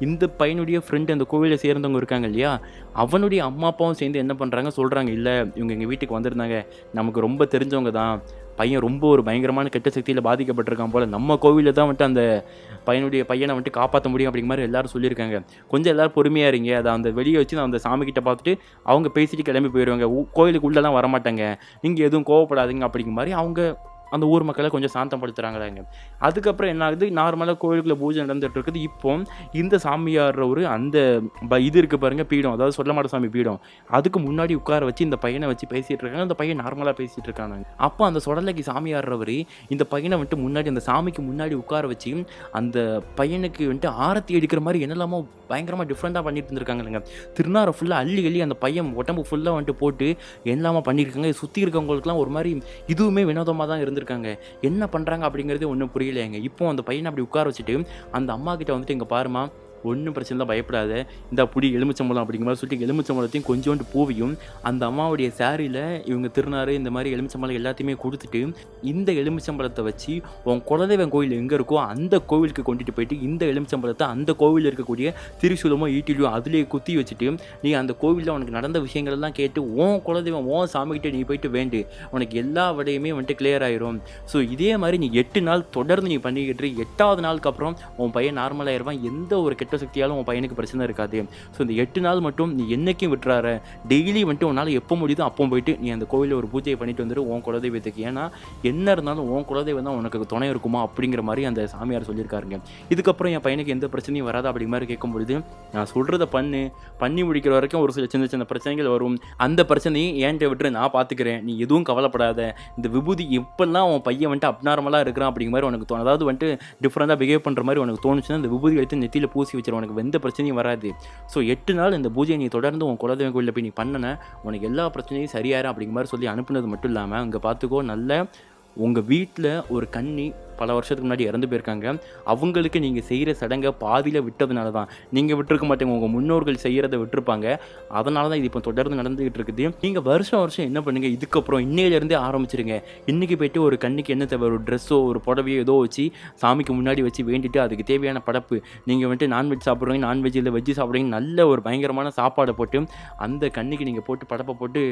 இந்த பையனுடைய ஃப்ரெண்டு அந்த கோவிலை சேர்ந்தவங்க இருக்காங்க இல்லையா, அவனுடைய அம்மா அப்பாவும் சேர்ந்து என்ன பண்ணுறாங்க சொல்கிறாங்க, இல்லை இவங்க எங்கள் வீட்டுக்கு வந்திருந்தாங்க, நமக்கு ரொம்ப தெரிஞ்சவங்க தான், பையன் ரொம்ப ஒரு பயங்கரமான கெட்ட சக்தியில் பாதிக்கப்பட்டிருக்கான் போல், நம்ம கோவிலில் தான் வந்துட்டு அந்த பையனை வந்துட்டு காப்பாற்ற முடியும் அப்படிங்கிற மாதிரி எல்லாரும் சொல்லியிருக்காங்க. கொஞ்சம் எல்லோரும் பொறுமையாக இருங்க, அதை அந்த வெளியே வச்சு நான் அந்த சாமிக்கிட்ட பார்த்துட்டு அவங்க பேசிட்டு கிளம்பி போயிடுவாங்க, கோயிலுக்கு உள்ளெல்லாம் வரமாட்டாங்க, நீங்கள் எதுவும் கோவப்படாதீங்க அப்படிங்கிற மாதிரி அவங்க அந்த ஊர் மக்களை கொஞ்சம் சாந்தப்படுத்துகிறாங்களாங்க. அதுக்கப்புறம் என்ன ஆகுது, நார்மலாக கோயிலுக்குள்ளே பூஜை நடந்துகிட்டு இருக்குது. இப்போ இந்த சாமியார் ஒரு அந்த இது இருக்குது பாருங்கள், பீடம், அதாவது சொல்லமாட்ட சாமி பீடம், அதுக்கு முன்னாடி உட்கார வச்சு இந்த பையனை வச்சு பேசிகிட்டு இருக்காங்க. அந்த பையன் நார்மலாக பேசிகிட்டு இருக்காங்க. அப்போ அந்த சொடலைக்கு சாமியாடுறவர் இந்த பையனை வந்துட்டு முன்னாடி அந்த சாமிக்கு முன்னாடி உட்கார வச்சு அந்த பையனுக்கு வந்துட்டு ஆரத்தி எடுக்கிற மாதிரி என்னெல்லாமோ பயங்கரமாக டிஃப்ரெண்ட்டாக பண்ணிட்டு இருந்திருக்காங்க இல்லைங்க. திருநாரை ஃபுல்லாக அள்ளி அந்த பையன் உடம்பு ஃபுல்லாக வந்துட்டு போட்டு எல்லாமே பண்ணியிருக்காங்க. சுற்றி இருக்கவங்களுக்குலாம் ஒரு மாதிரி இதுவுமே வினோதமாக தான் இருந்திருக்காங்க. என்ன பண்ணுறாங்க அப்படிங்கிறது ஒன்றும் புரியலைங்க. இப்போ அந்த பையனை அப்படி உட்கார வச்சுட்டு அந்த அம்மா கிட்ட வந்துட்டு இங்கே பாருமா, ஒன்றும் பிரச்சனை இல்லை, பயப்படாத, இந்த புடி எலுமிச்சம்பழம் அப்படிங்கிற மாதிரி சொல்லிட்டு எலுமிச்சம்பழத்தையும் கொஞ்சோண்டு பூவியும் அந்த அம்மாவுடைய சாரியில் இவங்க திருநாறு இந்த மாதிரி எலுமிச்சம்பழம் எல்லாத்தையுமே கொடுத்துட்டு, இந்த எலுமிச்சம்பழத்தை வச்சு உன் குலதெய்வம் கோயில் எங்கே இருக்கோ அந்த கோவிலுக்கு கொண்டுட்டு போயிட்டு இந்த எலுமிச்சம்பழத்தை அந்த கோவிலில் இருக்கக்கூடிய திரிசூலமோ ஈட்டிலையோ அதிலே குத்தி வச்சுட்டு நீ அந்த கோவிலில் உனக்கு நடந்த விஷயங்கள் எல்லாம் கேட்டு உன் குலதெய்வம் உன் சாமிக்கிட்ட நீ போயிட்டு வேண்டு, உனக்கு எல்லா விடையுமே வந்துட்டு கிளியர் ஆயிரும். ஸோ இதே மாதிரி நீ 8 நாள் தொடர்ந்து நீ பண்ணிக்கிட்டு 8வது நாளுக்கு அப்புறம் உன் பையன் நார்மலாகிடுவான். எந்த ஒரு கெட்ட சக்தியாலும் உன் பையனுக்கு பிரச்சனை இருக்காது. ஸோ இந்த 8 நாள் மட்டும் நீ என்னைக்கும் விட்டுறார, டெய்லி வந்துட்டு உன்னால் எப்போ முடியுதோ அப்போ போயிட்டு நீ அந்த கோவிலில் ஒரு பூஜையை பண்ணிட்டு வந்துடு உன் குலதெய்வத்துக்கு. ஏன்னா என்ன இருந்தாலும் உன் குலதெய்வம் தான் உனக்கு துணை இருக்குமா அப்படிங்கிற மாதிரி அந்த சாமியார் சொல்லியிருக்காருங்க. இதுக்கப்புறம் என் பையனுக்கு எந்த பிரச்சனையும் வராது அப்படிங்கிற மாதிரி கேட்கும்பொழுது, நான் சொல்கிறத பண்ணி முடிக்கிற வரைக்கும் ஒரு சில சின்ன சின்ன பிரச்சனைகள் வரும், அந்த பிரச்சனையை ஏன்ட்ட விட்டுரு, நான் பார்த்துக்கிறேன், நீ எதுவும் கவலைப்படாத, இந்த விபூதி எப்பெல்லாம் உன் பையன் வந்துட்டு அப்நார்மலாக இருக்கிறான் அப்படிங்கிற மாதிரி உனக்கு அதாவது வந்துட்டு டிஃப்ரெண்ட்டாக பிஹேவ் பண்ணுற மாதிரி உனக்கு தோணுச்சுன்னா இந்த விபூதி எடுத்து நெத்தியில் பூசி வச்சு உனக்கு எந்த பிரச்சனையும் வராது. ஸோ 8 நாள் இந்த பூஜையை நீ தொடர்ந்து உன் குலதெய்வம் கோயிலில் போய் நீ பண்ணன உனக்கு எல்லா பிரச்சனையும் சரியாயிரும் அப்படிங்கிற மாதிரி சொல்லி அனுப்புனது மட்டும் இல்லாமல், அங்கே பார்த்துக்கோ, நல்ல உங்கள் வீட்டில் ஒரு கன்னி பல வருஷத்துக்கு முன்னாடி இறந்து போயிருக்காங்க, அவங்களுக்கு நீங்கள் செய்கிற சடங்கை பாதியில் விட்டதுனால தான், நீங்கள் விட்டுருக்க மாட்டேங்க, உங்கள் முன்னோர்கள் செய்கிறத விட்டுருப்பாங்க, அதனால தான் இது இப்போ தொடர்ந்து நடந்துகிட்டு இருக்குது. நீங்கள் வருஷம் என்ன பண்ணுங்கள், இதுக்கப்புறம் இன்னையிலேருந்தே ஆரம்பிச்சிருங்க. இன்றைக்கி போய்ட்டு ஒரு கண்ணுக்கு என்ன தேவை, ஒரு ட்ரெஸ்ஸோ ஒரு புடவையோ ஏதோ வச்சு சாமிக்கு முன்னாடி வச்சு வேண்டிட்டு அதுக்கு தேவையான படப்பு, நீங்கள் வந்துட்டு நான்வெஜ் சாப்பிட்றீங்க, நான்வெஜ் இல்லை வெஜ்ஜு சாப்பிட்றீங்க, நல்ல ஒரு பயங்கரமான சாப்பாடை போட்டு அந்த கண்ணுக்கு நீங்கள் போட்டு படப்பை போட்டு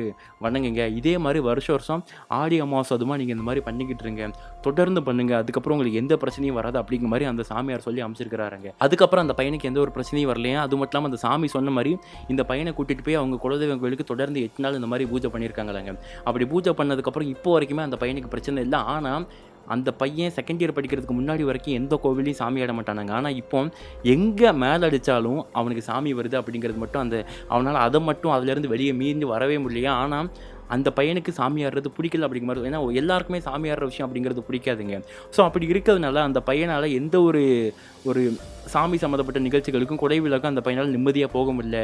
வணங்குங்க. இதே மாதிரி வருஷம் ஆடி அமாவாசை அதுமா நீங்கள் இந்த மாதிரி பண்ணிக்கிட்டு இருங்க, தொடர்ந்து பண்ணுங்கள். அதுக்கப்புறம் உங்களுக்கு எந்த பிரச்சனையும் வராது அப்படிங்கிற மாதிரி அந்த சாமியார் சொல்லி அமைச்சிருக்கிறாருங்க. அதுக்கப்புறம் அந்த பையனுக்கு எந்த ஒரு பிரச்சனையும் வரலையா. அது மட்டும் இல்லாமல் அந்த சாமி சொன்ன மாதிரி இந்த பையனை கூட்டிகிட்டு போய் அவங்க குலதெய்வம் கோயிலுக்கு தொடர்ந்து 8 நாள் இந்த மாதிரி பூஜை பண்ணியிருக்காங்களாங்க. அப்படி பூஜை பண்ணதுக்கப்புறம் இப்போ வரைக்குமே அந்த பையனுக்கு பிரச்சனை இல்லை. ஆனால் அந்த பையன் செகண்ட் இயர் படிக்கிறதுக்கு முன்னாடி வரைக்கும் எந்த கோவிலையும் சாமி ஆட மாட்டானாங்க. ஆனால் இப்போ எங்கே மேலே அடித்தாலும் அவனுக்கு சாமி வருது அப்படிங்கிறது மட்டும் அந்த அவனால் அதை மட்டும் அதிலேருந்து வெளியே மீண்டு வரவே முடியலையா. ஆனால் அந்த பையனுக்கு சாமி ஆடுறது பிடிக்கல அப்படிங்கிற மாதிரி, ஏன்னா எல்லாருக்குமே சாமி ஆடுற விஷயம் அப்படிங்கிறது பிடிக்காதுங்க. ஸோ அப்படி இருக்கிறதுனால அந்த பையனால் எந்த ஒரு சாமி சம்மந்தப்பட்ட நிகழ்ச்சிகளுக்கும் குடைவிழாக்கும் அந்த பையனால் நிம்மதியாக போக முடியல.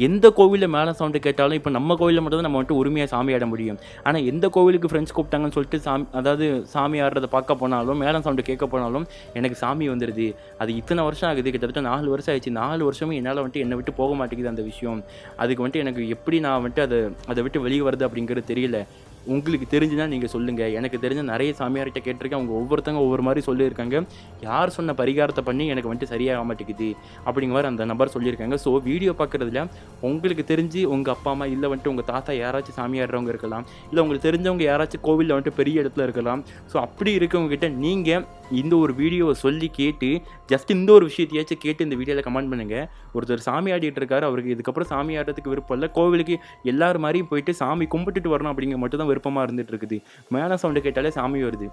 எந்த கோவிலில் மேலே சவுண்டு கேட்டாலும் இப்போ நம்ம கோவிலில் மட்டும் தான் நம்ம வந்துட்டு உரிமையாக சாமி ஆட முடியும். ஆனால் எந்த கோவிலுக்கு ஃப்ரெண்ட்ஸ் கூப்பிட்டாங்கன்னு சொல்லிட்டு அதாவது சாமி ஆடுறதை பார்க்க போனாலும் மேலே சவுண்டு கேட்க போனாலும் எனக்கு சாமி வந்துடுது. அது இத்தனை வருஷம் ஆகுது, கிட்டத்தட்ட 4 வருஷம் ஆயிடுச்சு. 4 வருஷமும் என்னால் வந்துட்டு என்னை விட்டு போக மாட்டேங்குது அந்த விஷயம். அதுக்கு வந்துட்டு எனக்கு எப்படி நான் வந்துட்டு அதை விட்டு வெளியே வருது அப்படிங்கிறது தெரியல. உங்களுக்கு தெரிஞ்சுன்னா நீங்கள் சொல்லுங்கள். எனக்கு தெரிஞ்ச நிறைய சாமியார்கிட்ட கேட்டிருக்கேன், அவங்க ஒவ்வொருத்தங்க ஒவ்வொரு மாதிரி சொல்லியிருக்காங்க. யார் சொன்ன பரிகாரத்தை பண்ணி எனக்கு வந்துட்டு சரியாக மாட்டேங்குது அப்படிங்கிற மாதிரி அந்த நபர் சொல்லியிருக்காங்க. ஸோ வீடியோ பார்க்குறதுல உங்களுக்கு தெரிஞ்சு உங்கள் அப்பா அம்மா இல்லை வந்துட்டு உங்கள் தாத்தா யாராச்சும் சாமியாடுறவங்க இருக்கலாம், இல்லை உங்களுக்கு தெரிஞ்சவங்க யாராச்சும் கோவிலில் வந்துட்டு பெரிய இடத்துல இருக்கலாம். ஸோ அப்படி இருக்கவங்ககிட்ட நீங்கள் இந்த ஒரு வீடியோவை சொல்லி கேட்டு ஜஸ்ட் இந்த ஒரு விஷயத்தையாச்சும் கேட்டு இந்த வீடியோவில் கமெண்ட் பண்ணுங்கள். ஒருத்தர் சாமி ஆடிட்டு இருக்காரு, அவருக்கு இதுக்கப்புறம் சாமி ஆடுறதுக்கு விருப்பம் இல்லை, கோவிலுக்கு எல்லாரும் மாதிரியும் போயிட்டு சாமி கும்பிட்டுட்டு வரணும் அப்படிங்கிற மட்டும் தான் விருப்பமாக இருந்துட்டு இருக்குது. மேலே சவுண்டு கேட்டாலே சாமி வருது,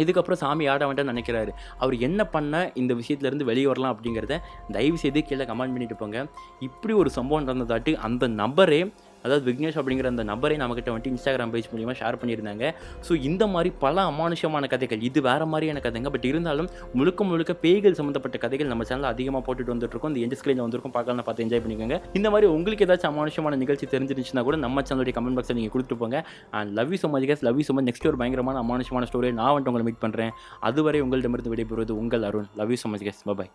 இதுக்கப்புறம் சாமி ஆட வேண்டாம்னு நினைக்கிறாரு. அவர் என்ன பண்ண இந்த விஷயத்துலேருந்து வெளியே வரலாம் அப்படிங்கிறத தயவு செய்து கீழே கமெண்ட் பண்ணிட்டு போங்க. இப்படி ஒரு சம்பவம் நடந்ததாட்டு அந்த நபரே, அதாவது விக்னேஷ் அப்படிங்கிற அந்த நபரை நம்மக்கிட்ட வந்துட்டு இன்ஸ்டாகிராம் பேஜ் மூலிமா ஷேர் பண்ணியிருந்தாங்க. ஸோ இந்த மாதிரி பல அமானுஷமான கதைகள், இது வேறு மாதிரியான கதைங்க, பட் இருந்தாலும் முழுக்க பேய்கள் சம்மந்தப்பட்ட கதைகள் நம்ம சேனலில் அதிகமாக போட்டுட்டு வந்துட்டுருக்கோம். இந்த எண்ட் ஸ்க்ரீனில் வந்திருக்கும், பார்க்கலாம், பார்த்து என்ஜாய் பண்ணிக்கோங்க. இந்த மாதிரி உங்களுக்கு ஏதாச்சும் அமானுஷமான நிகழ்ச்சி தெரிஞ்சிருந்துச்சுன்னா கூட நம்ம சேனலுடைய கமெண்ட் பாக்ஸில் நீங்கள் கொடுத்துட்டு போங்க. And love you so much guys, love you so much. Next ஒரு பயங்கரமான அமானுஷமான ஸ்டோரியை நான் வந்துட்டு உங்களை மீட் பண்ணுறேன். அதுவரை உங்களிடமிருந்து விடைபெறுவது உங்கள் Arun. Love you so much guys, by.